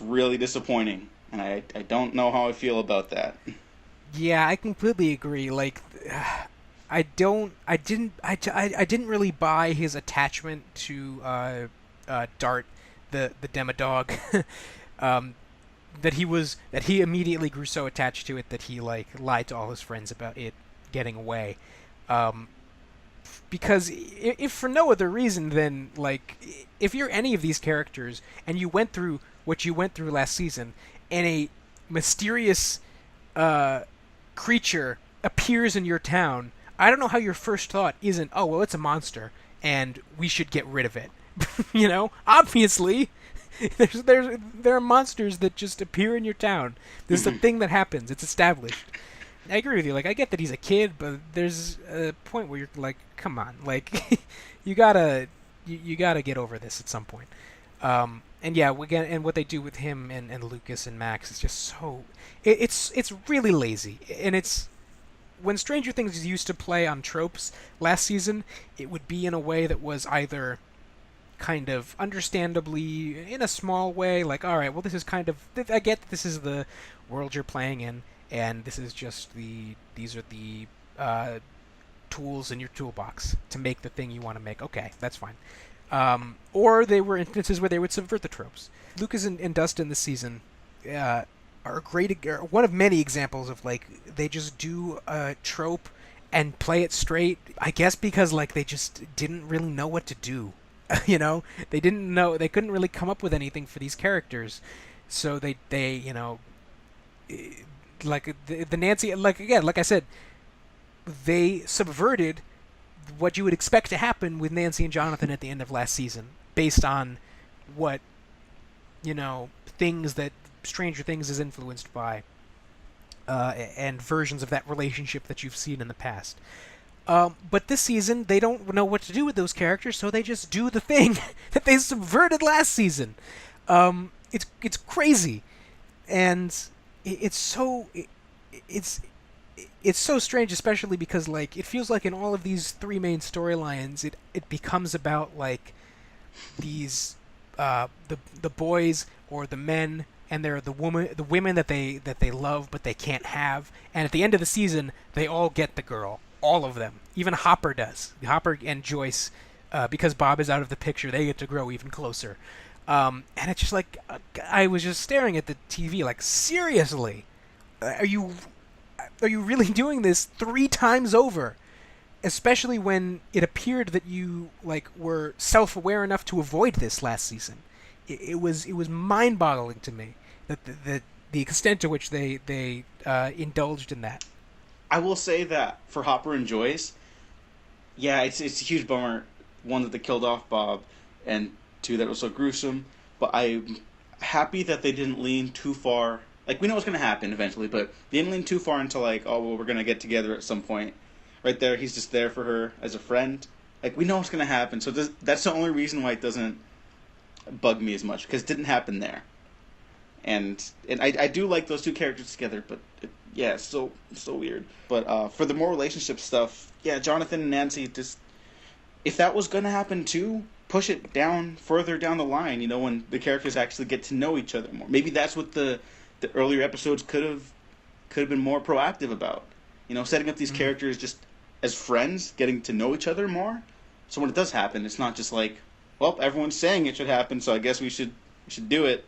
Speaker 1: really disappointing, and I don't know how I feel about that.
Speaker 2: Yeah, I completely agree. Like, I didn't really buy his attachment to Dart, the Demodog. That he immediately grew so attached to it that he like lied to all his friends about it getting away. because if for no other reason than like if you're any of these characters and you went through what you went through last season, and a mysterious creature appears in your town, I don't know how your first thought isn't, oh well, it's a monster and we should get rid of it. You know, obviously, there are monsters that just appear in your town. This is a thing that happens. It's established. I agree with you. Like, I get that he's a kid, but there's a point where you're like, come on, like, you gotta get over this at some point. And yeah, again, and what they do with him and Lucas and Max is just so it's really lazy, and it's when Stranger Things used to play on tropes last season, it would be in a way that was either kind of understandably in a small way, like, all right, well, this is kind of, I get that this is the world you're playing in, and this is just these are the tools in your toolbox to make the thing you want to make. Okay, that's fine. Or they were instances where they would subvert the tropes. Lucas and Dustin this season are one of many examples of like they just do a trope and play it straight. I guess because like they just didn't really know what to do. You know, they couldn't really come up with anything for these characters, so they you know, like the Nancy, like again, like I said, they subverted what you would expect to happen with Nancy and Jonathan at the end of last season, based on what, you know, things that Stranger Things is influenced by, and versions of that relationship that you've seen in the past. But this season, they don't know what to do with those characters, so they just do the thing that they subverted last season. It's crazy, and it's so strange, especially because like it feels like in all of these three main storylines, it becomes about like these the boys or the men, and they're the women that they love but they can't have, and at the end of the season they all get the girl. All of them. Even Hopper does. Hopper and Joyce, because Bob is out of the picture, they get to grow even closer. And it's just like, I was just staring at the TV like, seriously? Are you really doing this 3 times over? Especially when it appeared that you like were self-aware enough to avoid this last season. It was mind-boggling to me that the extent to which they indulged in that.
Speaker 1: I will say that for Hopper and Joyce, yeah, it's a huge bummer. 1, that they killed off Bob, and 2, that it was so gruesome. But I'm happy that they didn't lean too far. Like, we know what's going to happen eventually, but they didn't lean too far into, like, oh, well, we're going to get together at some point. Right there, he's just there for her as a friend. Like, we know what's going to happen, so that's the only reason why it doesn't bug me as much, because it didn't happen there. And I do like those 2 characters together, but yeah, it's so weird. But for the more relationship stuff, yeah, Jonathan and Nancy, just if that was gonna happen too, push it down further down the line. You know, when the characters actually get to know each other more. Maybe that's what the earlier episodes could have been more proactive about. You know, setting up these characters just as friends, getting to know each other more. So when it does happen, it's not just like, well, everyone's saying it should happen, so I guess we should do it.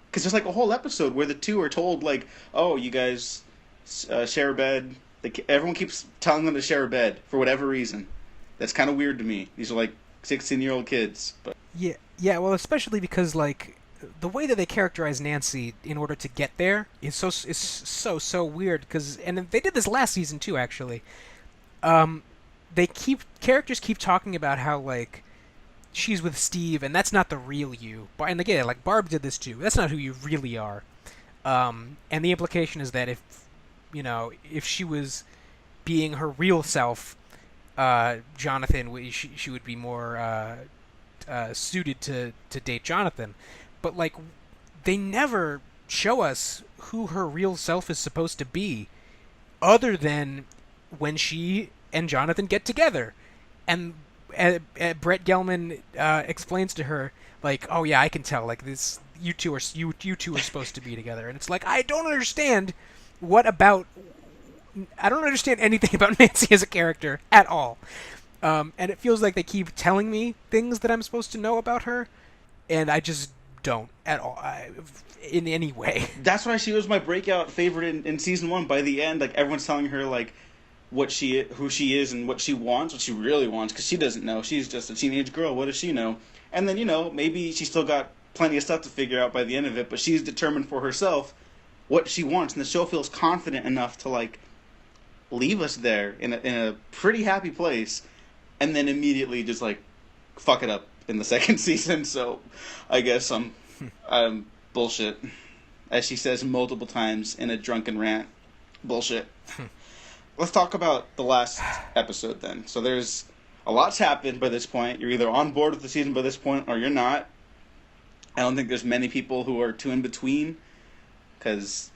Speaker 1: Because there's like a whole episode where the 2 are told, like, oh, you guys share a bed. Everyone keeps telling them to share a bed for whatever reason. That's kind of weird to me. These are like 16-year-old kids. But
Speaker 2: yeah. Well, especially because like the way that they characterize Nancy in order to get there is so weird. And they did this last season too, actually. Characters keep talking about how like she's with Steve, and that's not the real you. And again, like Barb did this too. That's not who you really are. And the implication is that if she was being her real self, Jonathan, she would be more suited to date Jonathan. But like, they never show us who her real self is supposed to be, other than when she and Jonathan get together, and Brett Gelman explains to her like, "Oh yeah, I can tell. Like this, you two are supposed to be together." And it's like, I don't understand I don't understand anything about Nancy as a character at all. And it feels like they keep telling me things that I'm supposed to know about her, and I just don't at all in any way.
Speaker 1: That's why she was my breakout favorite in season 1. By the end, like everyone's telling her like, who she is and what she wants, what she really wants, because she doesn't know. She's just a teenage girl. What does she know? And then, maybe she's still got plenty of stuff to figure out by the end of it, but she's determined for herself what she wants, and the show feels confident enough to, like, leave us there in a pretty happy place, and then immediately just, like, fuck it up in the second season. So I guess I'm bullshit, as she says multiple times in a drunken rant. Bullshit. Let's talk about the last episode then. So there's a lot's happened by this point. You're either on board with the season by this point or you're not. I don't think there's many people who are too in between, because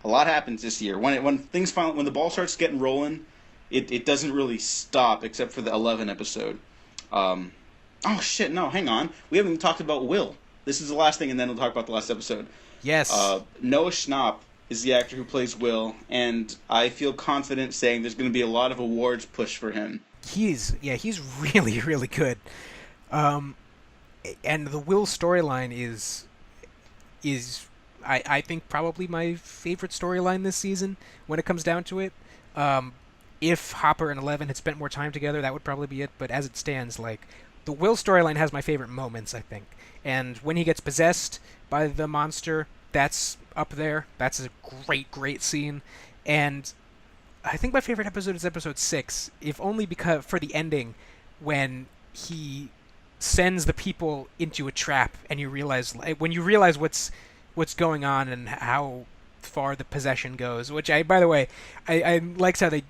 Speaker 1: a lot happens this year. When the ball starts getting rolling, it doesn't really stop except for the 11 episode. Oh shit, no, hang on. We haven't even talked about Will. This is the last thing, and then we'll talk about the last episode.
Speaker 2: Yes.
Speaker 1: Noah Schnapp is the actor who plays Will, and I feel confident saying there's going to be a lot of awards pushed for him.
Speaker 2: He's really, really good. And the Will storyline is I think probably my favorite storyline this season when it comes down to it. If Hopper and Eleven had spent more time together, that would probably be it. But as it stands, like, the Will storyline has my favorite moments, I think. And when he gets possessed by the monster, that's up there. That's a great, great scene. And I think my favorite episode is episode 6, if only because for the ending, when he sends the people into a trap, and when you realize what's going on and how far the possession goes. Which by the way, I liked how they're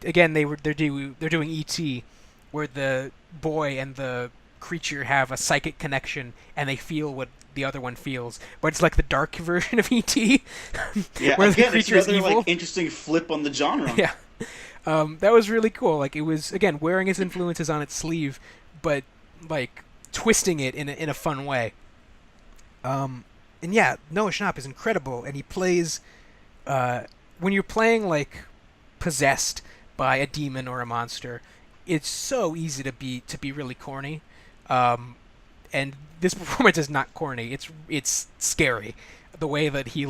Speaker 2: doing E.T., where the boy and the creature have a psychic connection and they feel what the other one feels, but it's like the dark version of E.T.
Speaker 1: Yeah,
Speaker 2: where
Speaker 1: again,
Speaker 2: the creature is evil.
Speaker 1: Like, interesting flip on the genre.
Speaker 2: Yeah, that was really cool. Like, it was, again, wearing his influences on its sleeve, but like twisting it in a fun way. And yeah, Noah Schnapp is incredible, and he plays when you're playing like possessed by a demon or a monster, it's so easy to be really corny. And this performance is not corny. It's scary. The way that he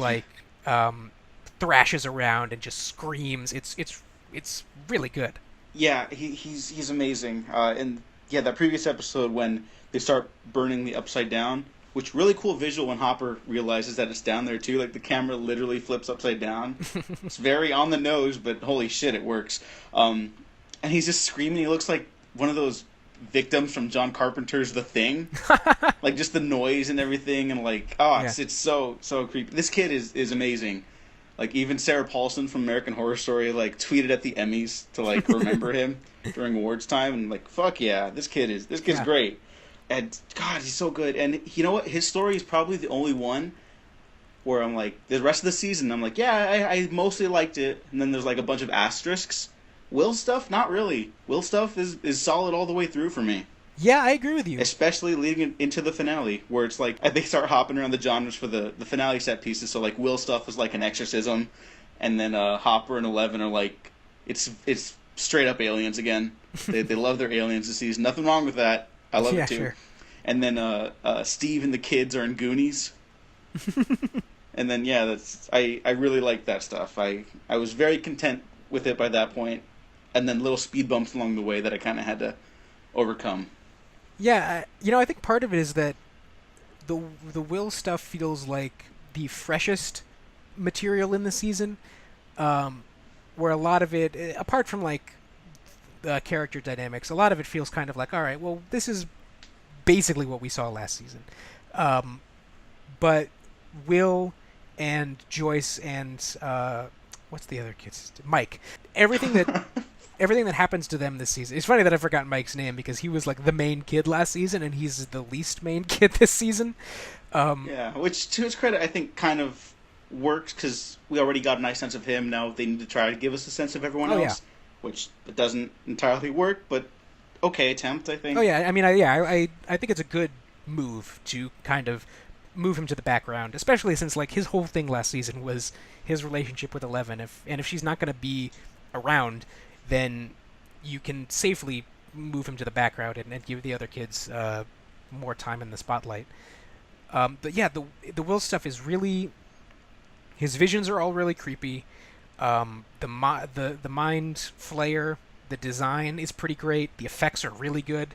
Speaker 2: thrashes around and just screams. It's really good.
Speaker 1: Yeah, he's amazing. And yeah, that previous episode when they start burning the Upside Down, which really cool visual when Hopper realizes that it's down there too. Like, the camera literally flips upside down. It's very on the nose, but holy shit, it works. And he's just screaming. He looks like one of those victims from John Carpenter's The Thing. Like, just the noise and everything, and like, it's so creepy. This kid is amazing. Like, even Sarah Paulson from American Horror Story like tweeted at the Emmys to like remember him during awards time, and like, fuck yeah, this kid's great. And God, he's so good. And you know what? His story is probably the only one where I'm like, the rest of the season, I'm like, yeah, I mostly liked it. And then there's like a bunch of asterisks. Will stuff, not really. Will stuff is solid all the way through for me.
Speaker 2: Yeah, I agree with you.
Speaker 1: Especially leading into the finale, where it's like, they start hopping around the genres for the finale set pieces. So like, Will stuff is like an exorcism, and then Hopper and Eleven are like, it's straight up aliens again. They love their aliens this season. Nothing wrong with that. I love it too. Sure. And then Steve and the kids are in Goonies. And then I really like that stuff. I was very content with it by that point. And then little speed bumps along the way that I kind of had to overcome.
Speaker 2: Yeah, I think part of it is that the Will stuff feels like the freshest material in the season, where a lot of it, apart from like character dynamics, a lot of it feels kind of like, all right, well, this is basically what we saw last season. But Will and Joyce and what's the other kid's? Mike. Everything that happens to them this season. It's funny that I forgot Mike's name, because he was like the main kid last season, and he's the least main kid this season.
Speaker 1: Which to his credit, I think kind of works, because we already got a nice sense of him. Now they need to try to give us a sense of everyone else. Yeah. Which it doesn't entirely work, but okay attempt, I think.
Speaker 2: Oh yeah, I mean, I think it's a good move to kind of move him to the background, especially since like his whole thing last season was his relationship with Eleven. If she's not going to be around, then you can safely move him to the background and give the other kids more time in the spotlight. But yeah, the Will stuff is really, his visions are all really creepy. The mind flayer The design is pretty great. The effects are really good.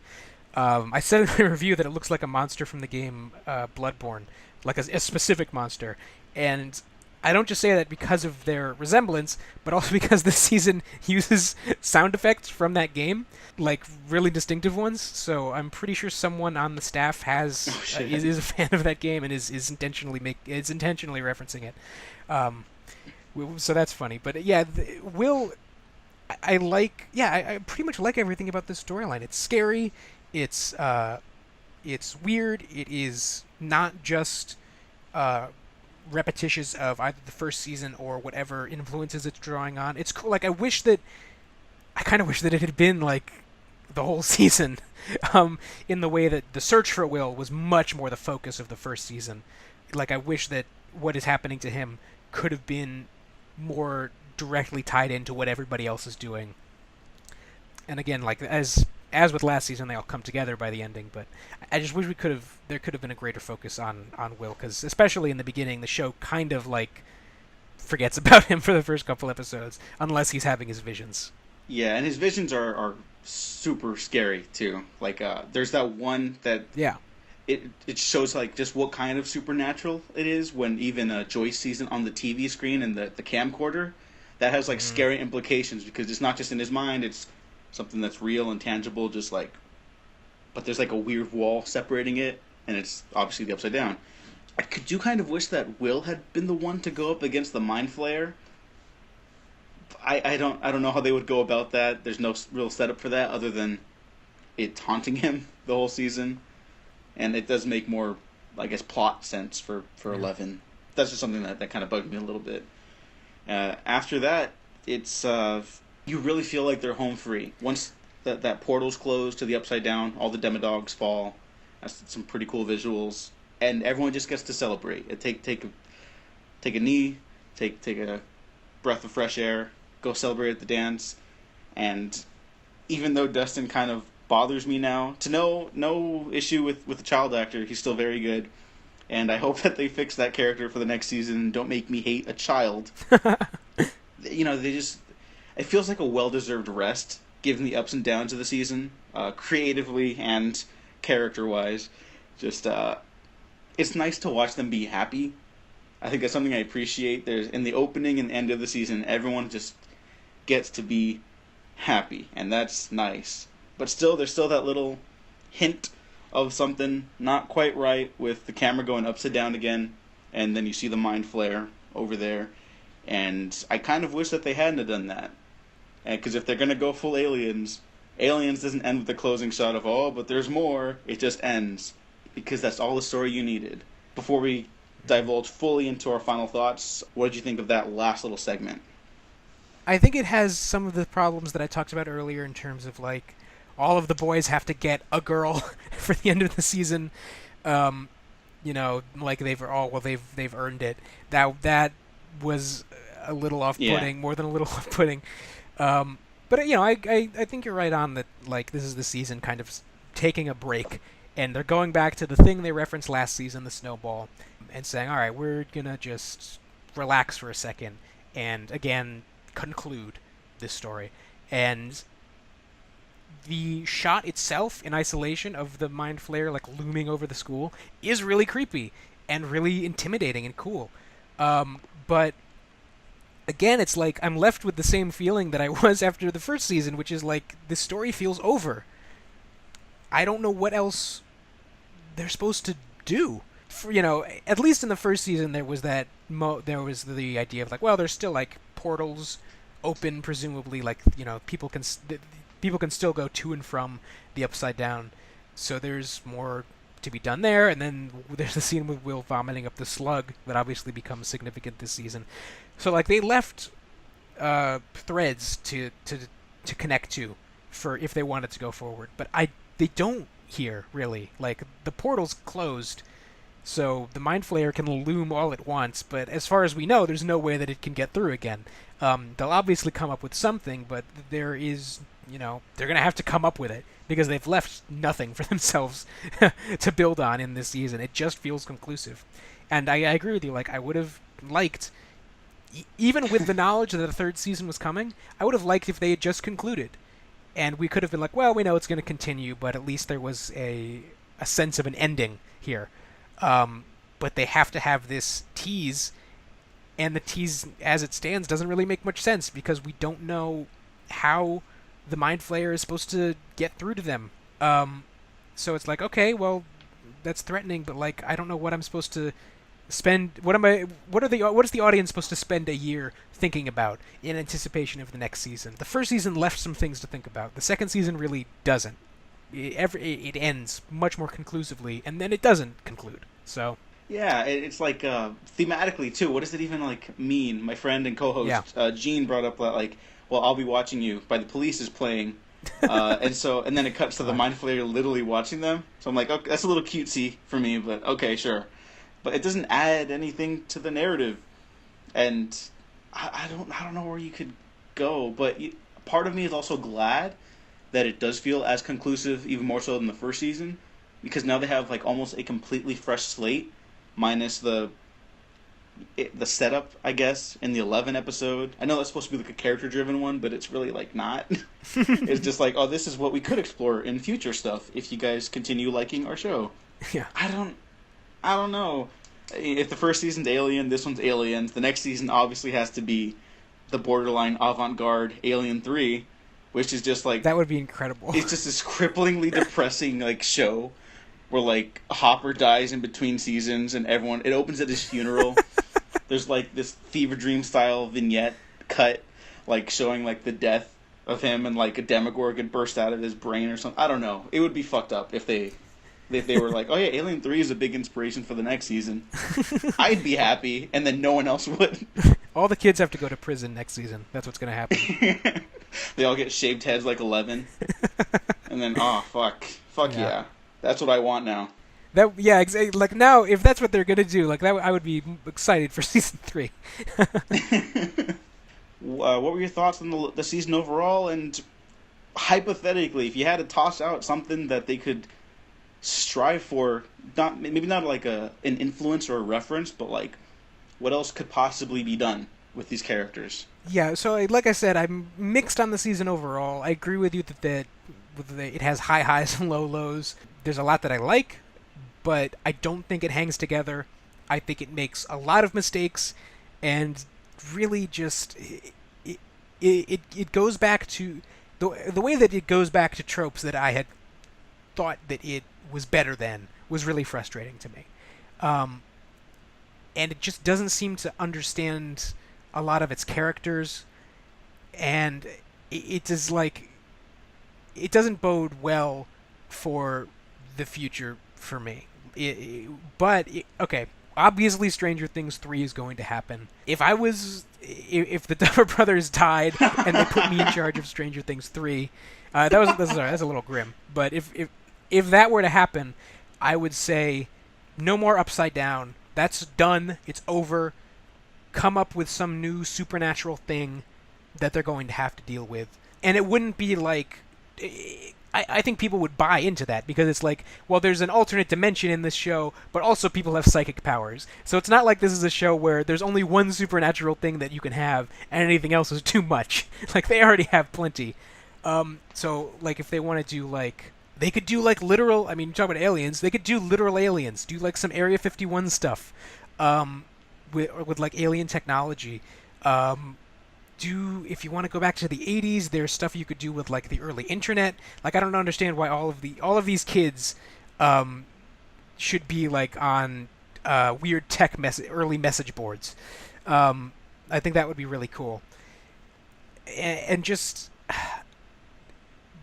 Speaker 2: I said in my review that it looks like a monster from the game Bloodborne, like a specific monster. And I don't just say that because of their resemblance, but also because this season uses sound effects from that game, like really distinctive ones. So I'm pretty sure someone on the staff is a fan of that game and is intentionally referencing it. So that's funny. But yeah, I like. Yeah, I pretty much like everything about this storyline. It's scary. It's weird. It is not just repetitious of either the first season or whatever influences it's drawing on. It's cool. Like I kind of wish that it had been like the whole season, in the way that the search for Will was much more the focus of the first season. Like I wish that what is happening to him could have been more directly tied into what everybody else is doing. And again, like as with last season, they all come together by the ending. But I just wish there could have been a greater focus on Will, because especially in the beginning, the show kind of like forgets about him for the first couple episodes, unless he's having his visions.
Speaker 1: Yeah, and his visions are super scary too. Like there's that one that it shows like just what kind of supernatural it is when even Joyce sees it on the TV screen and the camcorder. That has like scary implications, because it's not just in his mind, it's something that's real and tangible, just like, but there's like a weird wall separating it, and it's obviously the Upside Down. I do kind of wish that Will had been the one to go up against the Mind Flayer. I don't know how they would go about that. There's no real setup for that other than it taunting him the whole season, and it does make more, I guess, plot sense for 11. That's just something that kind of bugged me a little bit. After that, it's you really feel like they're home free. Once that portal's closed to the Upside Down, all the Demodogs fall. That's some pretty cool visuals, and everyone just gets to celebrate. Take a knee, take a breath of fresh air, go celebrate at the dance. And even though Dustin kind of bothers me now, to no issue with the child actor, he's still very good. And I hope that they fix that character for the next season and don't make me hate a child. It feels like a well-deserved rest, given the ups and downs of the season, creatively and character-wise. Just, it's nice to watch them be happy. I think that's something I appreciate. There's in the opening and end of the season, everyone just gets to be happy, and that's nice. But still, there's still that little hint of something not quite right with the camera going upside down again, and then you see the Mind Flayer over there. And I kind of wish that they hadn't have done that. Because if they're going to go full Aliens doesn't end with the closing shot of, oh, but there's more. It just ends. Because that's all the story you needed. Before we divulge fully into our final thoughts, what did you think of that last little segment?
Speaker 2: I think it has some of the problems that I talked about earlier in terms of, like, all of the boys have to get a girl for the end of the season. Like they've earned it. That was a little off-putting, more than a little off-putting. But I think you're right on that. Like, this is the season kind of taking a break, and they're going back to the thing they referenced last season, the snowball, and saying, all right, we're gonna just relax for a second, and again conclude this story. And the shot itself in isolation of the Mind Flayer like looming over the school is really creepy and really intimidating and cool. But again, it's like I'm left with the same feeling that I was after the first season, which is like this story feels over. I don't know what else they're supposed to do. At least in the first season, there was there was the idea of like, well, there's still like portals open, presumably, like people can still go to and from the Upside Down, so there's more to be done there. And then there's the scene with Will vomiting up the slug that obviously becomes significant this season. So like they left threads to connect to for if they wanted to go forward, but they don't here really. Like the portal's closed, so the Mind Flayer can loom all it wants, but as far as we know, there's no way that it can get through again. They'll obviously come up with something, but there is, they're going to have to come up with it because they've left nothing for themselves to build on in this season. It just feels conclusive. And I agree with you. Like, I would have liked, even with the knowledge that the third season was coming, I would have liked if they had just concluded and we could have been like, well, we know it's going to continue, but at least there was a sense of an ending here. But they have to have this tease, and the tease as it stands doesn't really make much sense because we don't know how the Mind Flayer is supposed to get through to them. So it's like, okay, well, that's threatening, but like I don't know what I'm supposed to spend. What is the audience supposed to spend a year thinking about in anticipation of the next season? The first season left some things to think about. The second season really doesn't. It ends much more conclusively, and then it doesn't conclude. So
Speaker 1: Yeah, it's like thematically too. What does it even like mean? My friend and co-host Gene brought up that like, well, I'll be watching you by the Police is playing, and then it cuts to the Mind Flayer literally watching them. So I'm like, okay, that's a little cutesy for me, but okay, sure. But it doesn't add anything to the narrative, and I don't know where you could go. But part of me is also glad that it does feel as conclusive, even more so than the first season, because now they have like almost a completely fresh slate, minus the setup, I guess, in the 11 episode. I know that's supposed to be like a character-driven one, but it's really like not. It's just like, oh, this is what we could explore in future stuff if you guys continue liking our show.
Speaker 2: Yeah.
Speaker 1: I don't know. If the first season's Alien, this one's Aliens. The next season obviously has to be the borderline avant-garde Alien 3, which is just like...
Speaker 2: That would be incredible.
Speaker 1: It's just this cripplingly depressing like show where like Hopper dies in between seasons and everyone... It opens at his funeral. There's like this Fever Dream style vignette cut like showing like the death of him and like a Demogorgon burst out of his brain or something. I don't know. It would be fucked up if they were like, oh yeah, Alien 3 is a big inspiration for the next season. I'd be happy, and then no one else would.
Speaker 2: All the kids have to go to prison next season. That's what's going to happen.
Speaker 1: They all get shaved heads like 11. And then, oh, fuck. Fuck yeah. That's what I want now.
Speaker 2: Exactly. Like now, if that's what they're going to do, like that, I would be excited for season 3.
Speaker 1: What were your thoughts on the season overall? And hypothetically, if you had to toss out something that they could strive for, maybe not like an influence or a reference, but like what else could possibly be done with these characters?
Speaker 2: Yeah, so like I said, I'm mixed on the season overall. I agree with you that it has high highs and low lows. There's a lot that I like, but I don't think it hangs together. I think it makes a lot of mistakes, and really just it goes back to the way that it goes back to tropes that I had thought that it was better than was really frustrating to me. And it just doesn't seem to understand a lot of its characters, and it is like it doesn't bode well for the future for me. Okay, obviously Stranger Things 3 is going to happen. If the Duffer Brothers died and they put me in charge of Stranger Things 3, that's a little grim, but if that were to happen, I would say no more Upside Down. That's done. It's over. Come up with some new supernatural thing that they're going to have to deal with. And it wouldn't be like... I think people would buy into that because it's like, well, there's an alternate dimension in this show, but also people have psychic powers. So it's not like this is a show where there's only one supernatural thing that you can have and anything else is too much. Like, they already have plenty. So, like, if they want to do, like... They could do, like, literal... I mean, you talk about aliens. They could do literal aliens. Do, like, some Area 51 stuff. With like, alien technology. If you want to go back to the 80s, there's stuff you could do with, like, the early internet. Like, I don't understand why all of these kids should be, like, on weird tech early message boards. I think that would be really cool. And just...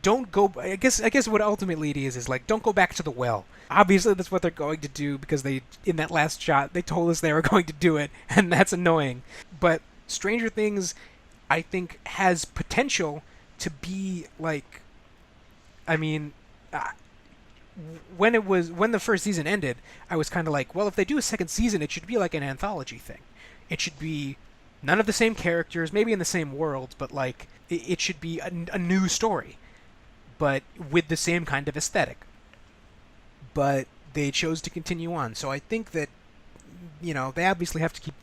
Speaker 2: Don't go... I guess what ultimately it is like, don't go back to the well. Obviously, that's what they're going to do, because in that last shot, they told us they were going to do it, and that's annoying. But Stranger Things, I think, has potential to be, like... I mean... when the first season ended, I was kind of like, well, if they do a second season, it should be like an anthology thing. It should be none of the same characters, maybe in the same world, but, like, it should be a new story, but with the same kind of aesthetic. But they chose to continue on, so I think that, they obviously have to keep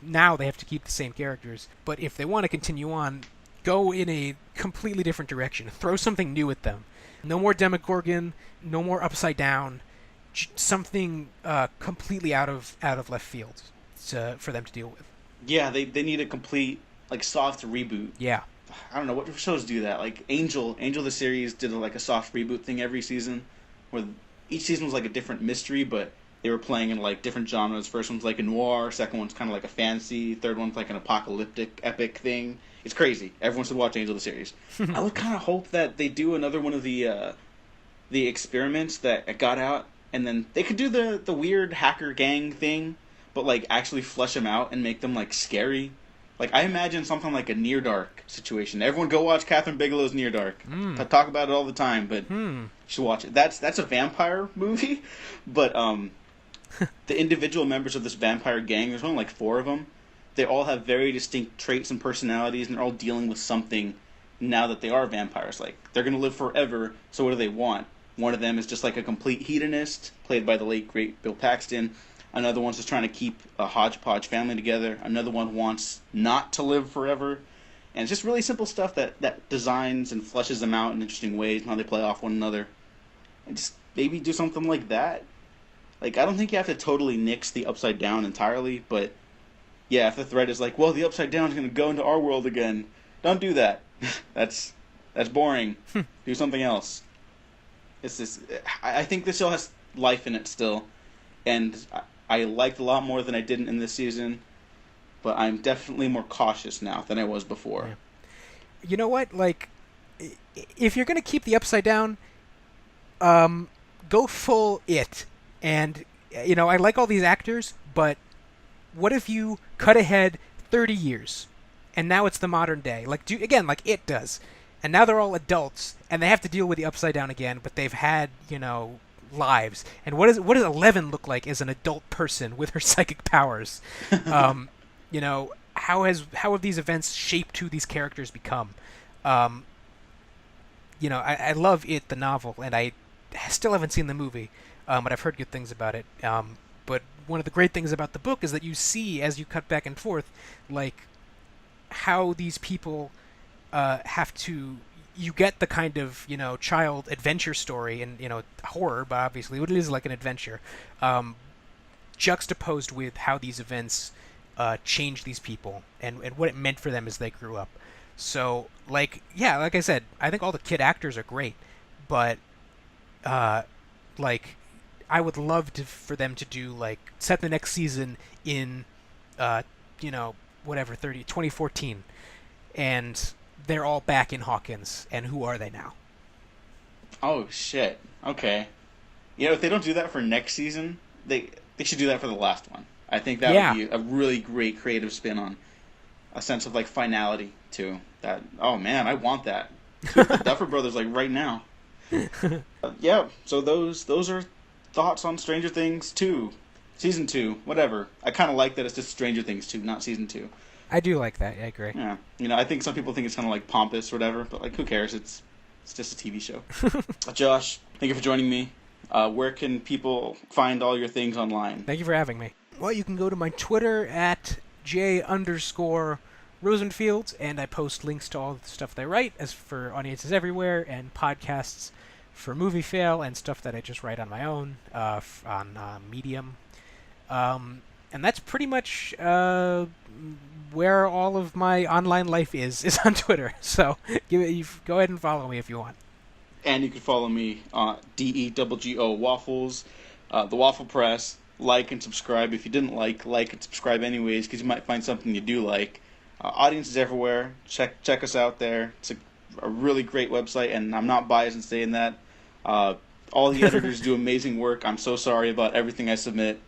Speaker 2: the same characters, but if they want to continue on, go in a completely different direction. Throw something new at them. No more Demogorgon. No more Upside Down. Something completely out of left field for them to deal with.
Speaker 1: Yeah, they need a complete like soft reboot.
Speaker 2: Yeah.
Speaker 1: I don't know what shows do that. Like Angel the series did like a soft reboot thing every season, where each season was like a different mystery, but they were playing in like different genres. First one's like a noir, second one's kind of like a fantasy, third one's like an apocalyptic epic thing. It's crazy. Everyone should watch Angel the series. I would kind of hope that they do another one of the experiments that got out, and then they could do the weird hacker gang thing, but like actually flesh them out and make them like scary. Like, I imagine something like a Near Dark situation. Everyone go watch Catherine Bigelow's Near Dark. I talk about it all the time, but you should watch it. That's a vampire movie, but the individual members of this vampire gang, there's only like 4 of them. They all have very distinct traits and personalities, and they're all dealing with something now that they are vampires. Like, they're going to live forever, so what do they want? One of them is just like a complete hedonist, played by the late, great Bill Paxton. Another one's just trying to keep a hodgepodge family together. Another one wants not to live forever. And it's just really simple stuff that designs and fleshes them out in interesting ways and how they play off one another. And just maybe do something like that. Like, I don't think you have to totally nix the Upside Down entirely, but yeah, if the thread is like, well, the Upside Down is going to go into our world again, don't do that. That's boring. Do something else. It's just, I think this show has life in it still. And I liked a lot more than I did in this season, but I'm definitely more cautious now than I was before.
Speaker 2: Yeah. You know what? Like, if you're going to keep the Upside Down, go full it. And, you know, I like all these actors, but what if you cut ahead 30 years, and now it's the modern day? Like, like It does. And now they're all adults, and they have to deal with the Upside Down again, but they've had, you know, lives. And what does Eleven look like as an adult person with her psychic powers? You know, how have these events shaped who these characters become? You know, I love It, the novel, and I still haven't seen the movie, but I've heard good things about it. But one of the great things about the book is that you see, as you cut back and forth, like, how these people have to... You get the kind of, you know, child adventure story and, you know, horror, but obviously it is like an adventure, juxtaposed with how these events change these people and what it meant for them as they grew up. So, like, yeah, like I said, I think all the kid actors are great, but, like, I would love for them to do, like, set the next season in, you know, 2014, and they're all back in Hawkins, and who are they now?
Speaker 1: Oh, shit. Okay. You know, if they don't do that for next season, they should do that for the last one. I think that would be a really great creative spin on a sense of, like, finality, too. That, oh, man, I want that. The Duffer Brothers, like, right now. Yeah, so those are thoughts on Stranger Things 2. Season 2, whatever. I kind of like that it's just Stranger Things 2, not Season 2.
Speaker 2: I do like that. I agree.
Speaker 1: Yeah. You know, I think some people think it's kind of like pompous or whatever, but like, who cares? It's just a TV show. Josh, thank you for joining me. Where can people find all your things online?
Speaker 2: Thank you for having me. Well, you can go to my Twitter at @J_Rosenfield, and I post links to all the stuff that I write, as for Audiences Everywhere, and podcasts for MovieFail, and stuff that I just write on my own on Medium. And that's pretty much where all of my online life is on Twitter. So go ahead and follow me if you want.
Speaker 1: And you can follow me on DEWGO Waffles, the Waffle Press. Like and subscribe if you didn't like and subscribe anyways, because you might find something you do like. Audiences Everywhere. Check us out there. It's a really great website, and I'm not biased in saying that. All the editors do amazing work. I'm so sorry about everything I submit.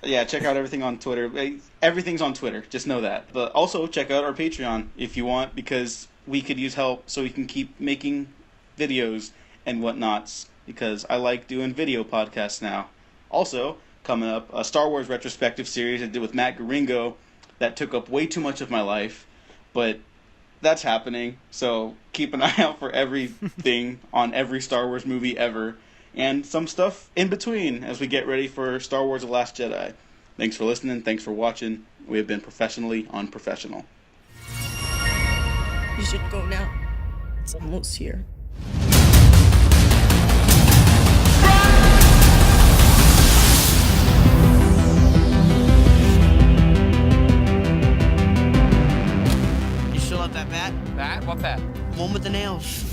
Speaker 1: Yeah, check out everything on Twitter. Everything's on Twitter. Just know that. But also check out our Patreon if you want, because we could use help so we can keep making videos and whatnots, because I like doing video podcasts now. Also, coming up, a Star Wars retrospective series I did with Matt Garingo that took up way too much of my life, but that's happening. So keep an eye out for everything on every Star Wars movie ever, and some stuff in between as we get ready for Star Wars The Last Jedi. Thanks for listening. Thanks for watching. We have been professionally unprofessional.
Speaker 3: You should go now. It's almost here.
Speaker 4: You still have that bat?
Speaker 2: Bat? What bat?
Speaker 4: One with the nails.